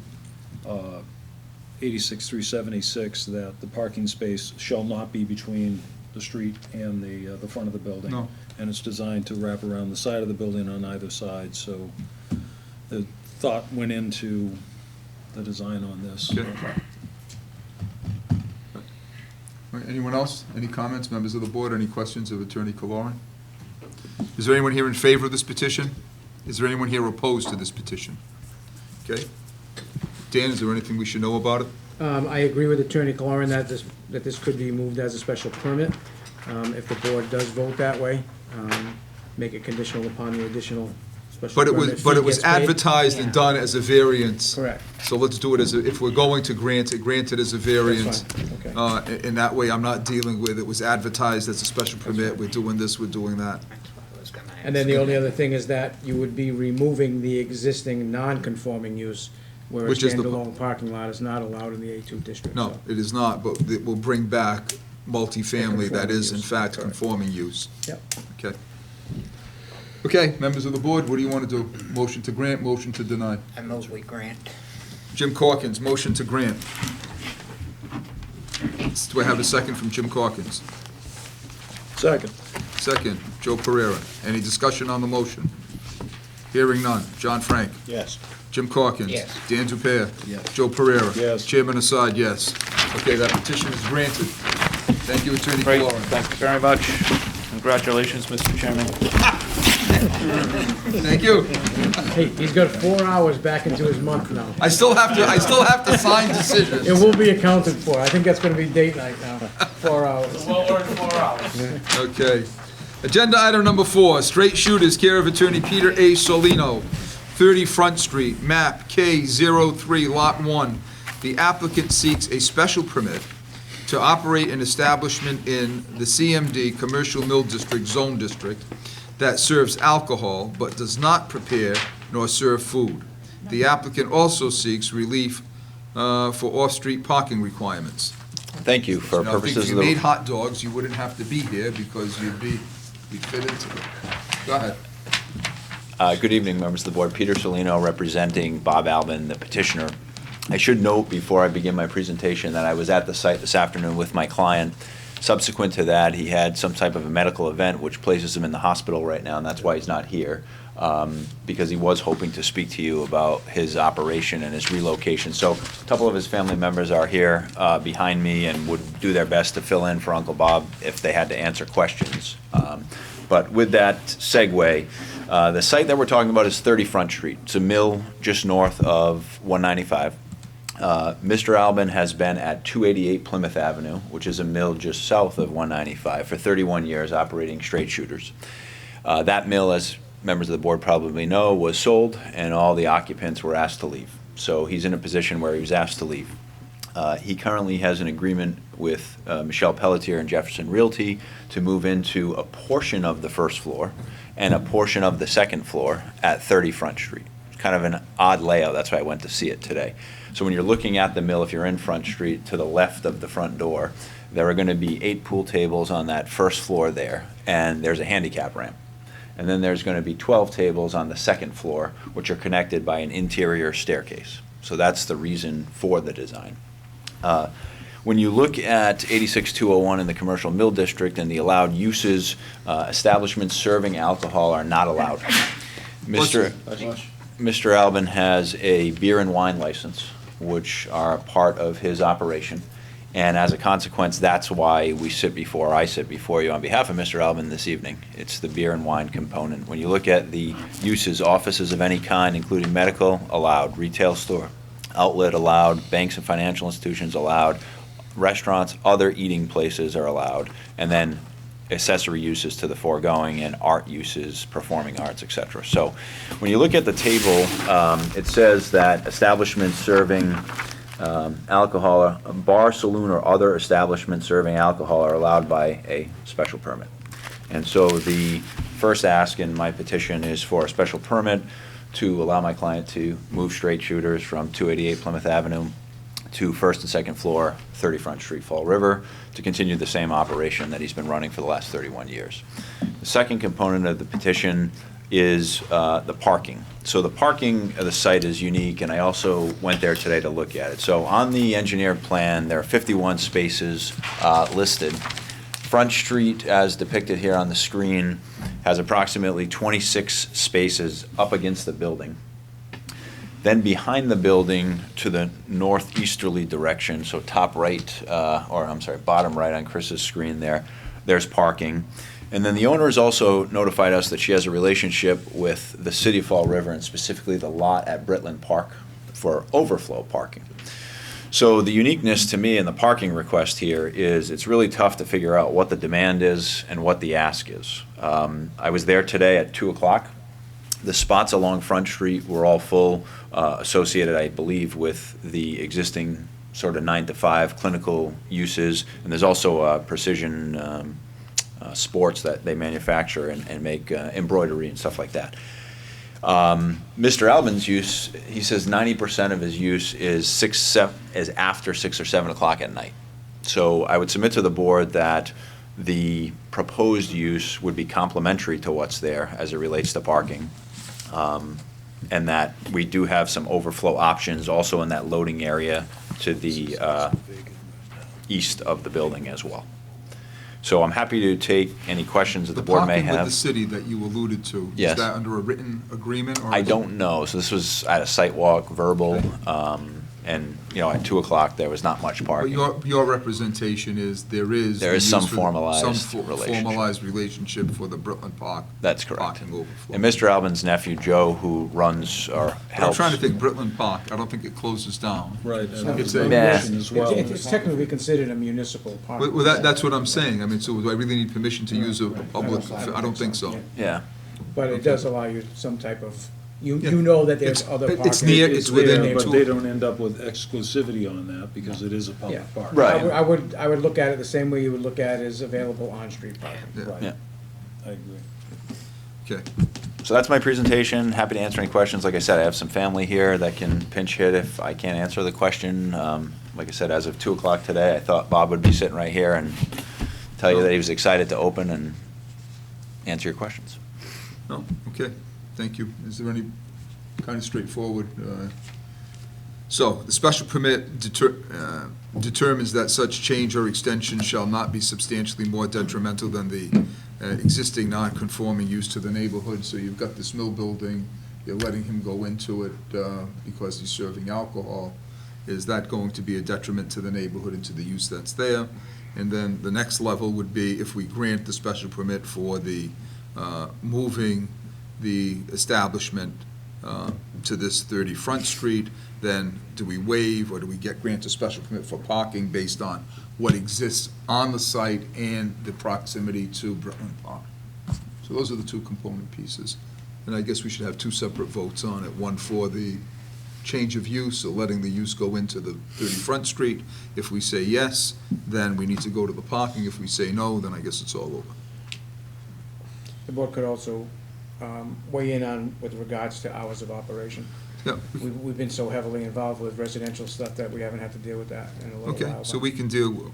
86-376, that the parking space shall not be between the street and the front of the building. No. And it's designed to wrap around the side of the building on either side, so the thought went into the design on this. Okay. All right, anyone else? Any comments, members of the board? Any questions of Attorney Kaloran? Is there anyone here in favor of this petition? Is there anyone here opposed to this petition? Okay. Dan, is there anything we should know about it? I agree with Attorney Kaloran that this could be moved as a special permit. If the board does vote that way, make it conditional upon the additional special permit. But it was advertised and done as a variance. Correct. So let's do it as, if we're going to grant it as a variance. That's fine. Okay. In that way, I'm not dealing with, it was advertised as a special permit, we're doing this, we're doing that. And then the only other thing is that you would be removing the existing non-conforming use, where a Which is the- standalone parking lot is not allowed in the A2 district. No, so. it is not, but it will bring back multifamily that is in fact Correct. conforming use. Yep. Okay. Okay, members of the board, what do you want to do? Motion to grant, motion to deny? I move we grant. Jim Corkins, motion to grant. Do I have a second from Jim Corkins? Second. Second, Joe Pereira. Any discussion on the motion? Hearing none. John Frank? Yes. Jim Corkins? Yes. Dan Dupere? Yes. Joe Pereira? Yes. Chairman Assad, yes. Okay, that petition is granted. Thank you, Attorney Great, Kaloran. thank you very much. Congratulations, Mr. Chairman. Thank you. Hey, he's got 4 hours back into his month now. I still have to sign decisions. It will be accounted for. I think that's gonna be date night now, 4 hours. Well, 4 hours. Okay. Agenda item number 4, Straight Shooters, care of Attorney Peter A. Solino, 30 Front Street, map K03, Lot 1. The applicant seeks a special permit to operate an establishment in the CMD, Commercial Mill District, Zone District, that serves alcohol but does not prepare nor serve food. The applicant also seeks relief for off-street parking requirements. Thank you. For Now, I think purposes if you of the... made hot dogs, you wouldn't have to be here because you'd fit into it. Go ahead. Good evening, members of the board. Peter Solino representing Bob Albin, the petitioner. I should note before I begin my presentation that I was at the site this afternoon with my client. Subsequent to that, he had some type of a medical event which places him in the hospital right now, and that's why he's not here, because he was hoping to speak to you about his operation and his relocation. So a couple of his family members are here behind me and would do their best to fill in for Uncle Bob if they had to answer questions. But with that segue, the site that we're talking about is 30 Front Street. It's a mill just north of 195. Mr. Albin has been at 288 Plymouth Avenue, which is a mill just south of 195, for 31 years operating straight shooters. That mill, as members of the board probably know, was sold and all the occupants were asked to leave. So he's in a position where he was asked to leave. He currently has an agreement with Michelle Pelletier and Jefferson Realty to move into a portion of the first floor and a portion of the second floor at 30 Front Street. It's kind of an odd layout, that's why I went to see it today. So when you're looking at the mill, if you're in Front Street, to the left of the front door, there are going to be 8 pool tables on that first floor there, and there's a handicap ramp. And then there's going to be 12 tables on the second floor, which are connected by an interior staircase. So that's the reason for the design. When you look at 86201 in the commercial mill district and the allowed uses, establishments serving alcohol are not allowed. Mr. Albin has a beer and wine license, which are part of his operation. And as a consequence, that's why I sit before you on behalf of Mr. Albin this evening. It's the beer and wine component. When you look at the uses, offices of any kind, including medical, allowed, retail store, outlet allowed, banks and financial institutions allowed, restaurants, other eating places are allowed, and then accessory uses to the foregoing and art uses, performing arts, etc. So when you look at the table, it says that establishments serving alcohol, a bar, saloon, or other establishments serving alcohol are allowed by a special permit. And so the first ask in my petition is for a special permit to allow my client to move straight shooters from 288 Plymouth Avenue to first and second floor, 30 Front Street, Fall River, to continue the same operation that he's been running for the last 31 years. The second component of the petition is the parking. So the parking of the site is unique, and I also went there today to look at it. So on the engineered plan, there are 51 spaces listed. Front Street, as depicted here on the screen, has approximately 26 spaces up against the building. Then behind the building to the northeasterly direction, so bottom right on Chris's screen there, there's parking. And then the owner has also notified us that she has a relationship with the City of Fall River and specifically the lot at Britland Park for overflow parking. So the uniqueness to me in the parking request here is it's really tough to figure out what the demand is and what the ask is. I was there today at 2 o'clock. The spots along Front Street were all full, associated, I believe, with the existing sort of 9 to 5 clinical uses. And there's also precision sports that they manufacture and make embroidery and stuff like that. Mr. Albin's use, he says 90% of his use is after 6 or 7 o'clock at night. So I would submit to the board that the proposed use would be complementary to what's there as it relates to parking. And that we do have some overflow options also in that loading area to the east of the building as well. So I'm happy to take any questions that the board may have. The parking with the city that you alluded to, Yes. is that under a written agreement? Or I don't know. So this was at a site walk, verbal, and, at 2 o'clock, there was not much But parking. your representation is there is. There is the some use for the- formalized relationship. Formalized relationship for the Britland Park. That's correct. Parking overflow. And Mr. Albin's nephew, Joe, who runs or But I'm helps. trying to think Britland Park, I don't think it closes down. Right, It's and a- it's a mission as well. It's technically considered a municipal park. Well, that's what I'm saying. I mean, so do I really need permission to use a public, I don't think so. Yeah. But it does allow you some type of, you know that there's It's- other it's parking. near- It's it's within there, but two- they don't end up with exclusivity on that because it is a Yeah. public park. Right. I would look at it the same way you would look at it as available on-street parking. Yeah. I agree. Okay. So that's my presentation. Happy to answer any questions. Like I said, I have some family here that can pinch hit if I can't answer the question. Like I said, as of 2 o'clock today, I thought Bob would be sitting right here and tell you that he was excited to open and answer your questions. No, okay, thank you. Is there any kind of straightforward? So, the special permit determines that such change or extension shall not be substantially more detrimental than the existing non-conforming use to the neighborhood. So you've got this mill building, you're letting him go into it because he's serving alcohol. Is that going to be a detriment to the neighborhood and to the use that's there? And then the next level would be if we grant the special permit for the moving the establishment to this 30 Front Street, then do we waive or do we grant a special permit for parking based on what exists on the site and the proximity to Britland Park? So those are the two component pieces. And I guess we should have two separate votes on it, one for the change of use, or letting the use go into the 30 Front Street. If we say yes, then we need to go to the parking. If we say no, then I guess it's all over. The board could also weigh in on with regards to hours of operation. Yeah. We've been so heavily involved with residential stuff that we haven't had to deal with that in a little while. Okay, so but- we can deal,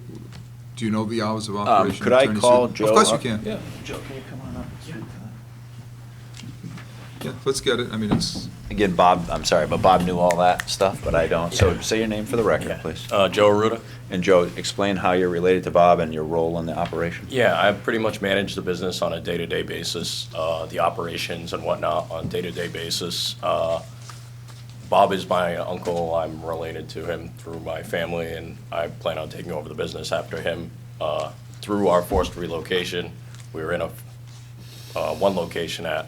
do you know the hours of operation? Could I Attorney call Sue? Joe? Of course you can. Yeah. Joe, can you come on up? Yeah, let's get it. I mean, it's, Again, Bob, I'm sorry, but Bob knew all that stuff, but I don't. So say your name for the record, please. Joe Aruda. And Joe, explain how you're related to Bob and your role in the operation. Yeah, I pretty much manage the business on a day-to-day basis, the operations and whatnot on a day-to-day basis. Bob is my uncle. I'm related to him through my family, and I plan on taking over the business after him. Through our forced relocation, we were in one location at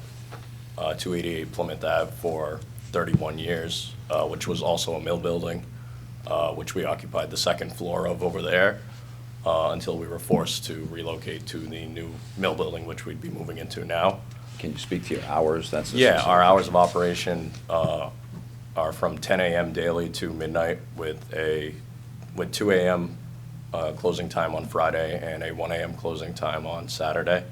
288 Plymouth Ave for 31 years, which was also a mill building, which we occupied the second floor of over there until we were forced to relocate to the new mill building, which we'd be moving into now. Can you speak to your hours? That's the Yeah, specific- our hours of operation are from 10 a.m. daily to midnight with 2 a.m. Closing time on Friday and a 1 a.m. closing time on Saturday.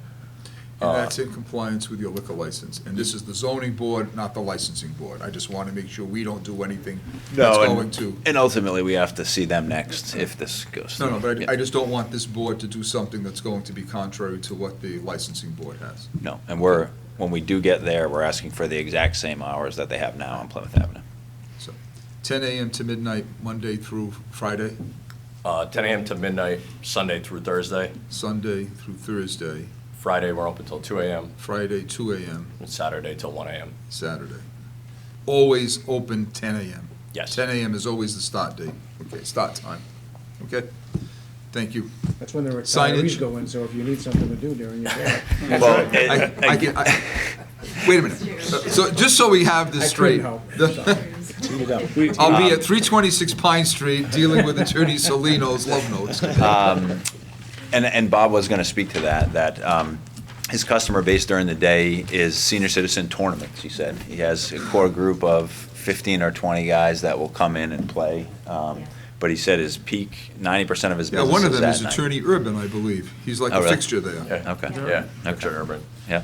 and that's in compliance with your liquor license. And this is the zoning board, not the licensing board. I just want to make sure we don't do anything that's No, going to. and ultimately, we have to see them next if this goes No, through. no, but Yeah. I just don't want this board to do something that's going to be contrary to what the licensing board has. No, and when we do get there, we're asking for the exact same hours that they have now on Plymouth Avenue. So 10 a.m. to midnight, Monday through Friday, 10 a.m. to midnight, Sunday through Thursday. Sunday through Thursday, Friday, we're open till 2 a.m. Friday 2 a.m., and Saturday till 1 a.m. Saturday. Always open 10 a.m. Yes. 10 a.m. is always the start date. Okay, start time. Okay? Thank you. That's when the Signage. retirees go in, so if you need something to do during your day. Well, Wait a minute. So, just so we have this I straight. couldn't help. I'll be at 326 Pine Street dealing with Attorney Salino's love notes. And Bob was going to speak to that his customer base during the day is senior citizen tournaments, he said. He has a core group of 15 or 20 guys that will come in and play. But he said his peak, 90% of his Yeah, business one of is them at is night. Attorney Urban, I believe. He's like Oh, a really? fixture there. Okay. Yeah, Okay. Urban. Yeah.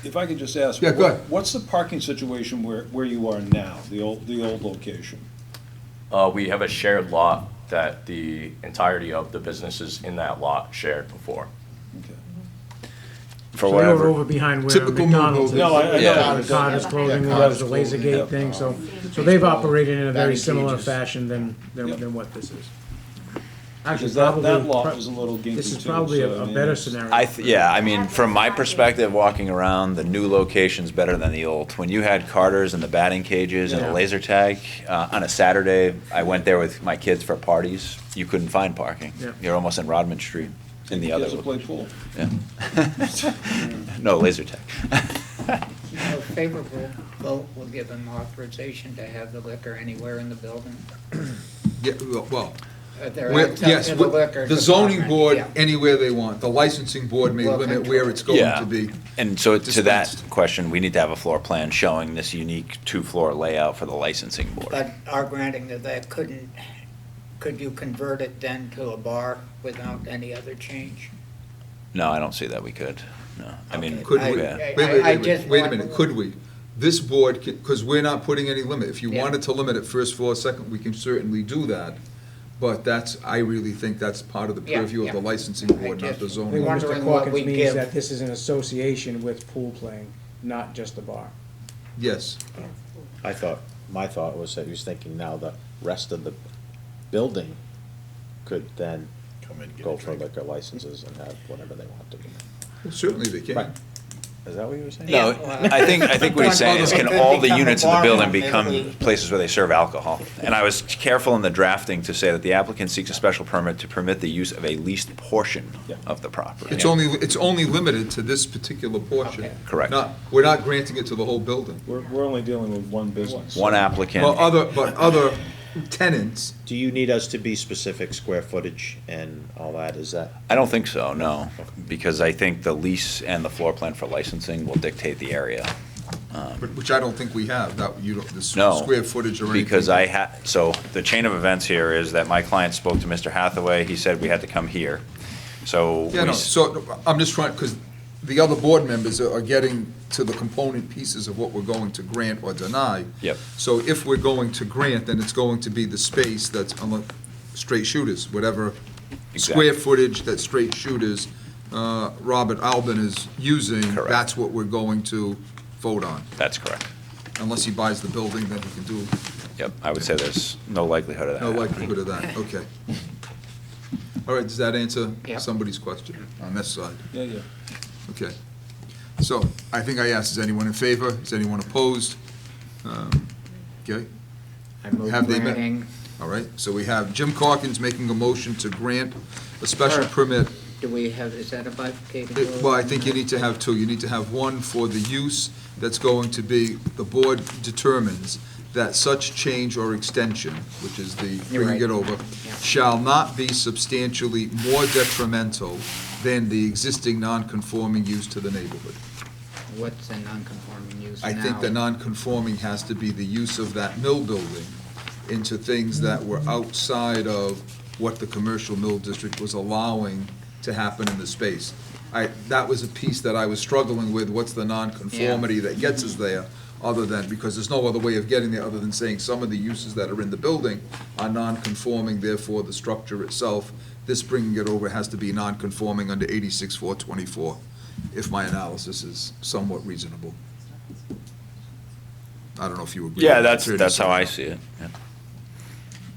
If I could just ask. Yeah, go ahead. What's the parking situation where you are now, the old location? We have a shared lot that the entirety of the businesses in that lot shared before. For So whatever. you're over behind where Typical McDonald's is. move. No, I Yeah. know. Carter's clothing, Yeah, was the Carter's Lasergate clothing, thing, yeah. so they've operated in a very Batting similar cages. fashion Yep. than what this is. Because Actually, that lot probably, was a little ginky this is too, probably so, a I mean, better it's- scenario. Yeah, I mean, from my perspective, walking around, the new location's better than the old. When you had Carter's and the batting cages and the Yeah. laser tag, on a Saturday, I went there with my kids for parties, you couldn't find parking. Yeah. You're almost in Rodman Street in the other. Kids will play pool. Yeah. No, laser tag. A favorable vote will give them authorization to have the liquor anywhere in the building. Yeah, well, They're Well, up yes, to the liquor the zoning department, board, yeah. anywhere they want. The licensing board may Will limit where it's going Yeah. to be. And so to that dispensed. question, we need to have a floor plan showing this unique two-floor layout for the licensing board. But our granting that could you convert it then to a bar without any other change? No, I don't see that we could. No, I mean, Okay. Could we? yeah. Wait a minute, could we? This board, because we're not putting any limit. If you Yeah. wanted to limit it first floor, second, we can certainly do that. But I really think that's part of the Yeah, purview of yeah. the licensing I board, not the just- I think zoning. what Mr. Wondering what Corkins we means give. that this is an association with pool playing, not just a bar. Yes. My thought was that he was thinking now the rest of the building could then Come in, get a go for drink. liquor licenses and have whatever they want to do. Well, certainly they can. Right. Is that what you were saying? No, I think what he's saying is, can all the units in the building become places where they serve alcohol? And I was careful in the drafting to say that the applicant seeks a special permit to permit the use of a leased portion of the property. It's only limited to this particular portion. Correct. We're not granting it to the whole building. We're only dealing with one business. One applicant. Well, other tenants. Do you need us to be specific square footage and all that? Is that? I don't think so, no, because I think the lease and the floor plan for licensing will dictate the area. Which I don't think we have, that, you don't, the No, square footage or anything. because so the chain of events here is that my client spoke to Mr. Hathaway, he said we had to come here. So. Yeah, no, so I'm just trying, because the other board members are getting to the component pieces of what we're going to grant or deny. Yep. So if we're going to grant, then it's going to be the space that's on the straight shooters, whatever square footage that straight shooters, Robert Albin is using. Correct. That's what we're going to vote on. That's correct. Unless he buys the building, then he can do. Yep, I would say there's no likelihood of that. No happening. likelihood of that, okay. All right, does that answer Yeah. somebody's question on this side? Yeah. Okay. So I think I asked, is anyone in favor? Is anyone opposed? Okay. I move Have they met? granting. All right, so we have Jim Corkins making a motion to grant a special Or- permit. Do we have, is that a bifurcated vote? Well, I think you need to have two. You need to have one for the use that's going to be, the board determines that such change or extension, which is the, You're bringing it right. over, Yeah. shall not be substantially more detrimental than the existing non-conforming use to the neighborhood. What's a non-conforming use now? I think the non-conforming has to be the use of that mill building into things that were outside of what the commercial mill district was allowing to happen in the space. That was a piece that I was struggling with, what's the non-conformity that gets us there, other than, because there's no other way of getting there other than saying some of the uses that are in the building are non-conforming, therefore the structure itself, this bringing it over has to be non-conforming under 86-424, if my analysis is somewhat reasonable. I don't know if you agree. Yeah, with that, that's how I see it. Yeah.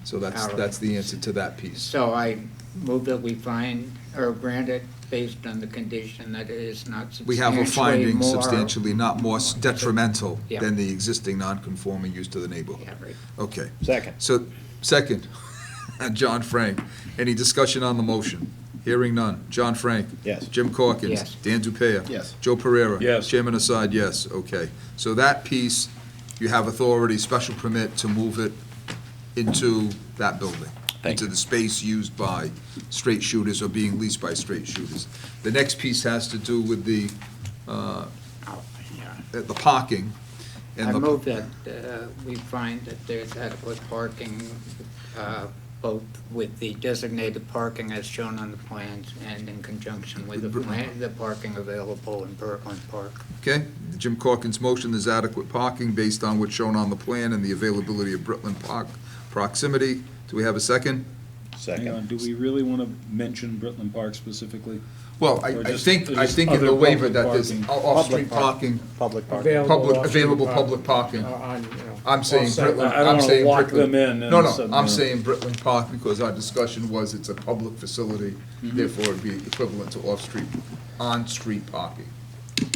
So All right. that's the answer to that piece. So I move that we find, or grant it based on the condition that it is not We substantially have a finding more- substantially not more detrimental Yeah. than the existing non-conforming use to the neighborhood. Yeah, right. Okay. Second. So, second, John Frank. Any discussion on the motion? Hearing none. John Frank? Yes. Jim Corkins? Yes. Dan Dupea? Yes. Joe Pereira? Yes. Chairman Assad, yes. Okay. So that piece, you have authority, special permit to move it into that building. Thank Into the space used by straight shooters or being leased by straight shooters. The next piece has to do with the parking. And I the- move that we find that there's adequate parking, both with the designated parking as shown on the plans and in conjunction with the parking available in Berkland Park. Okay, Jim Corkins' motion, there's adequate parking based on what's shown on the plan and the availability of Britland Park proximity. Do we have a second? Hang on, do we really want to mention Britland Park specifically? Well, Or I just- think or just in the other waiver public that there's parking? off-street parking, Public parking. available public parking. I'm saying Britland, I don't I'm wanna saying lock Britland. them in and No, suddenly- I'm saying Britland Park because our discussion was it's a public facility, therefore it'd be equivalent to off-street, on-street parking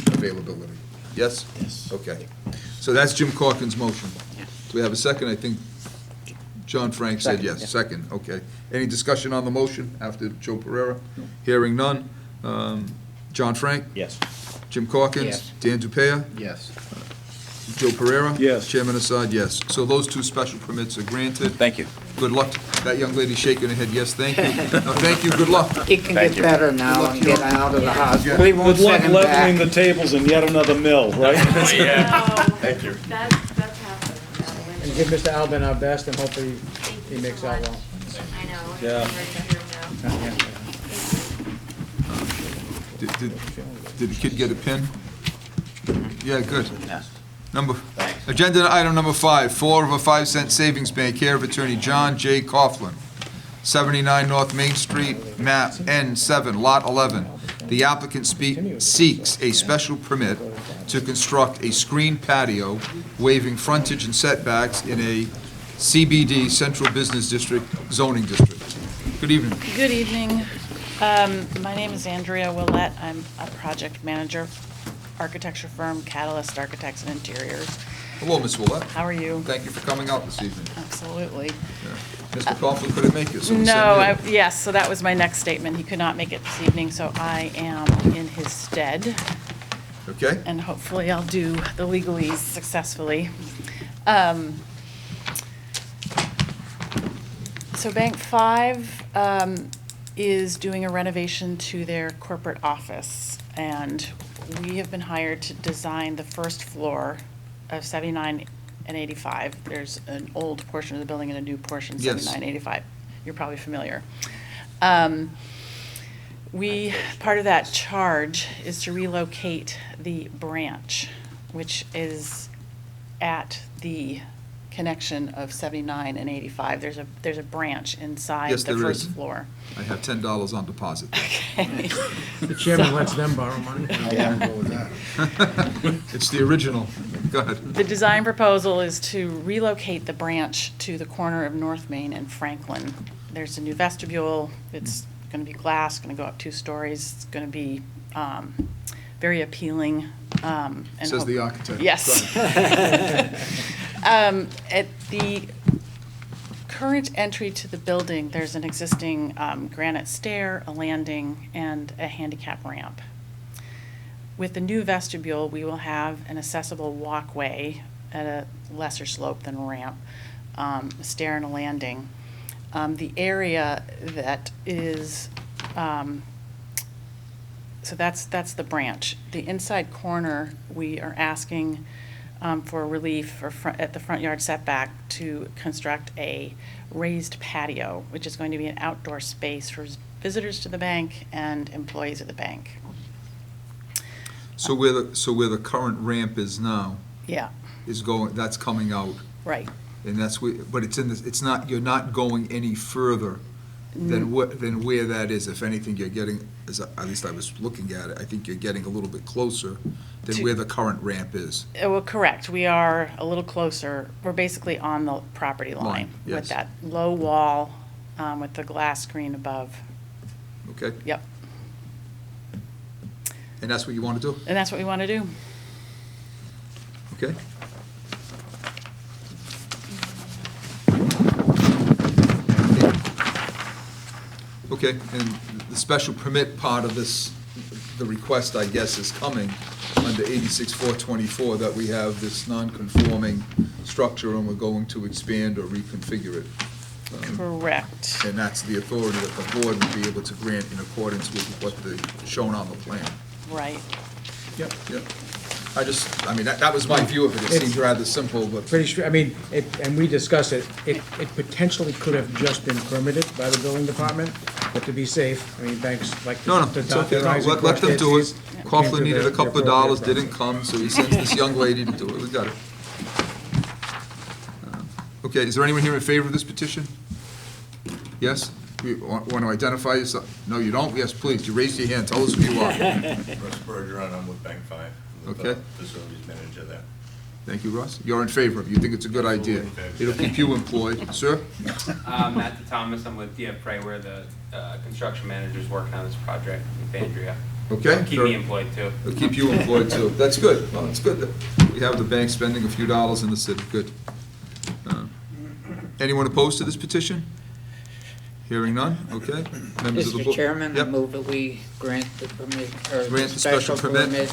availability. Yes? Yes. Okay. So that's Jim Corkins' motion. Do we have a second? I think John Frank said Second, yes. yeah. Second, okay. Any discussion on the motion after Joe Pereira? Hearing none. John Frank? Yes. Jim Corkins? Yes. Dan Dupea? Yes. Joe Pereira? Yes. Chairman Assad, yes. So those two special permits are granted. Thank you. Good luck. That young lady shaking her head, yes, thank you. No, thank you, good luck. He can Thank get you. better now and get out of the hospital. We won't Good luck send him leveling back. the tables in yet another mill, right? Thank you. That's happened. And give Mr. Albin our best, and hopefully he you makes so out much. well. I know. Yeah. I'm ready to hear him now. Did the kid get a pin? Yeah, good. Yes. Agenda item number 5, 4 of a 5-cent savings bank, care of attorney John J. Coughlin, 79 North Main Street, map N7, lot 11. The applicant seeks a special permit to construct a screened patio waiving frontage and setbacks in a CBD, Central Business District zoning district. Good evening. Good evening. My name is Andrea Willett. I'm a project manager architecture firm Catalyst Architects and Interiors. Hello, Ms. Willett. How are you? Thank you for coming out this evening. Absolutely. Mr. Coughlin couldn't make it, so we No, send you. yes, so that was my next statement. He could not make it this evening, so I am in his stead. Okay. And hopefully I'll do the legalese successfully. So Bank 5 is doing a renovation to their corporate office, and we have been hired to design the first floor of 79 and 85. There's an old portion of the building and a new portion, Yes. 79, 85. You're probably familiar. Part of that charge is to relocate the branch, which is at the connection of 79 and 85. There's a branch inside Yes, the there first is. floor. I have $10 on deposit. The chairman lets them borrow money. It's the original. Go ahead. The design proposal is to relocate the branch to the corner of North Main and Franklin. There's a new vestibule. It's going to be glass, going to go up 2 stories. It's going to be very appealing. Says the architect. Yes. At the current entry to the building, there's an existing granite stair, a landing, and a handicap ramp. With the new vestibule, we will have an accessible walkway at a lesser slope than a ramp, a stair and a landing. The area that is, so that's the branch. The inside corner, we are asking for relief at the front yard setback to construct a raised patio, which is going to be an outdoor space for visitors to the bank and employees of the bank. So where the current ramp is now Yeah, is going, that's coming out. right. And that's where, but it's in this, it's not, you're not going any further than where that is. If anything, you're getting, at least I was looking at it, I think you're getting a little bit closer than where the current ramp is. Well, correct. We are a little closer. We're basically on the property line yes. with that low wall with the glass screen above. Okay? Yep. And that's what you want to do? And that's what we want to do. Okay? Okay, and the special permit part of this, the request, I guess, is coming under 86-424, that we have this non-conforming structure and we're going to expand or reconfigure it. Correct. And that's the authority that the board would be able to grant in accordance with what shown on the plan. Right. Yep. Yep. I mean, that was my view of it. It seemed rather simple, but. Pretty sure, I mean, and we discussed it, it potentially could have just been permitted by the building department, but to be safe, I mean, banks like No, to it's dot okay. their No, i's and let cross them their do it. t's. Coughlin needed a The couple of appropriate dollars, process. didn't come, so he sends this young lady to do it. We got it. Okay, is there anyone here in favor of this petition? Yes? You want to identify yourself? No, you don't? Yes, please. You raise your hand. Tell us who you are. Russ Bergeron, I'm with Bank 5. Okay. Facilities manager there. Thank you, Russ. You're in favor of it. You think it's a good idea. It'll keep you employed. Sir? Matthew Thomas, I'm with DF Prey, we're the construction managers working on this project with Andrea. Okay. Keep me employed too. It'll keep you employed too. That's good. Well, it's good that we have the bank spending a few dollars in the city. Good. Anyone opposed to this petition? Hearing none? Okay. Members of the Mr. board? Chairman, I Yep. move that we grant the permit, or Grant the special permit.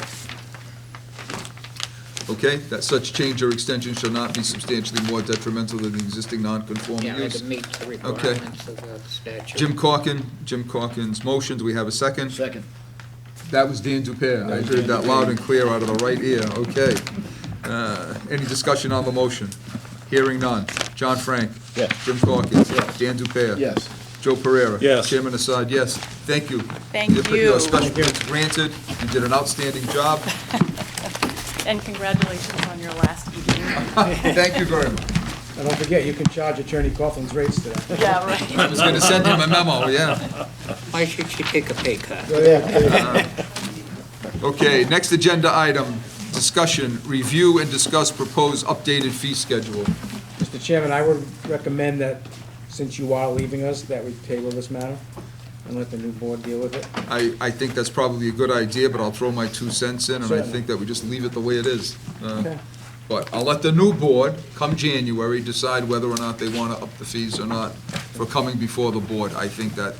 Okay, that such change or extension shall not be substantially more detrimental than the existing non-conforming Yeah, use. to meet the Okay. requirements of the statute. Jim Corkins' motion, do we have a second? Second. That was Dan Dupere. I heard that loud and clear out of the right ear, okay. Any discussion on the motion? Hearing none. John Frank? Yes. Jim Corkins? Yes. Dan Dupere? Yes. Joe Pereira? Yes. Chairman Assad, yes. Thank you. Thank you. Your special permit's granted. You did an outstanding job. And congratulations on your last evening. Thank you very much. And don't forget, you can charge Attorney Coughlin's rates today. Yeah, right. I was gonna send him a memo, yeah. Why should she take a pay cut? Okay, next agenda item, discussion, review and discuss proposed updated fee schedule. Mr. Chairman, I would recommend that, since you are leaving us, that we table this matter. And let the new board deal with it? I think that's probably a good idea, but I'll throw my 2 cents in, and I Certainly. think that we just leave it the way it is. Okay. But I'll let the new board, come January, decide whether or not they want to up the fees or not for coming before the board. I think that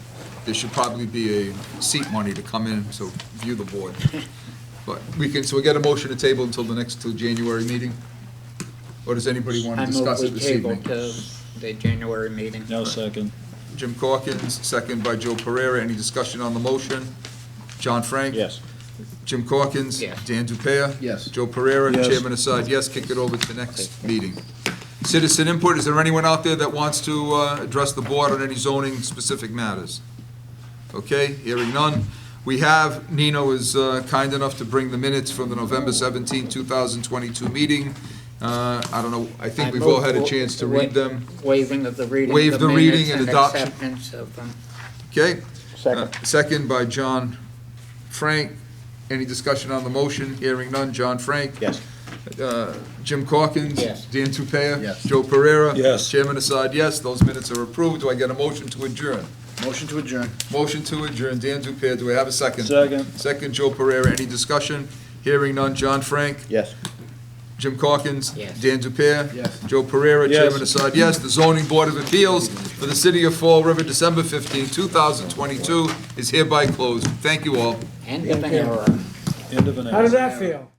there should probably be a seat money to come in to view the board. But so we get a motion to table until till January meeting? Or does anybody want to discuss it this evening? I move we table to the January meeting. No second. Jim Corkins, second by Joe Pereira. Any discussion on the motion? John Frank? Yes. Jim Corkins? Yes. Dan Dupea? Yes. Joe Pereira? Yes. Chairman aside, yes. Kick it over to the next meeting. Citizen input, is there anyone out there that wants to address the board on any zoning specific matters? Okay, hearing none. We have, Nino is kind enough to bring the minutes from the November 17, 2022 meeting. I don't know, I think we've all had a chance to read them. Waiving of the reading. Waive of the reading minutes and adoption. Acceptance of them. Okay? Second. Second by John Frank. Any discussion on the motion? Hearing none. John Frank? Yes. Jim Corkins? Yes. Dan Tupea? Yes. Joe Pereira? Yes. Chairman aside, yes. Those minutes are approved. Do I get a motion to adjourn? Motion to adjourn. Motion to adjourn. Dan Tupea, do I have a second? Second. Second, Joe Pereira. Any discussion? Hearing none. John Frank? Yes. Jim Corkins? Yes. Dan Dupea? Yes. Joe Pereira? Yes. Chairman aside, yes. The zoning board of appeals for the city of Fall River, December 15, 2022 is hereby closed. Thank you all. End of an Thank you. era. End of an. How does that feel?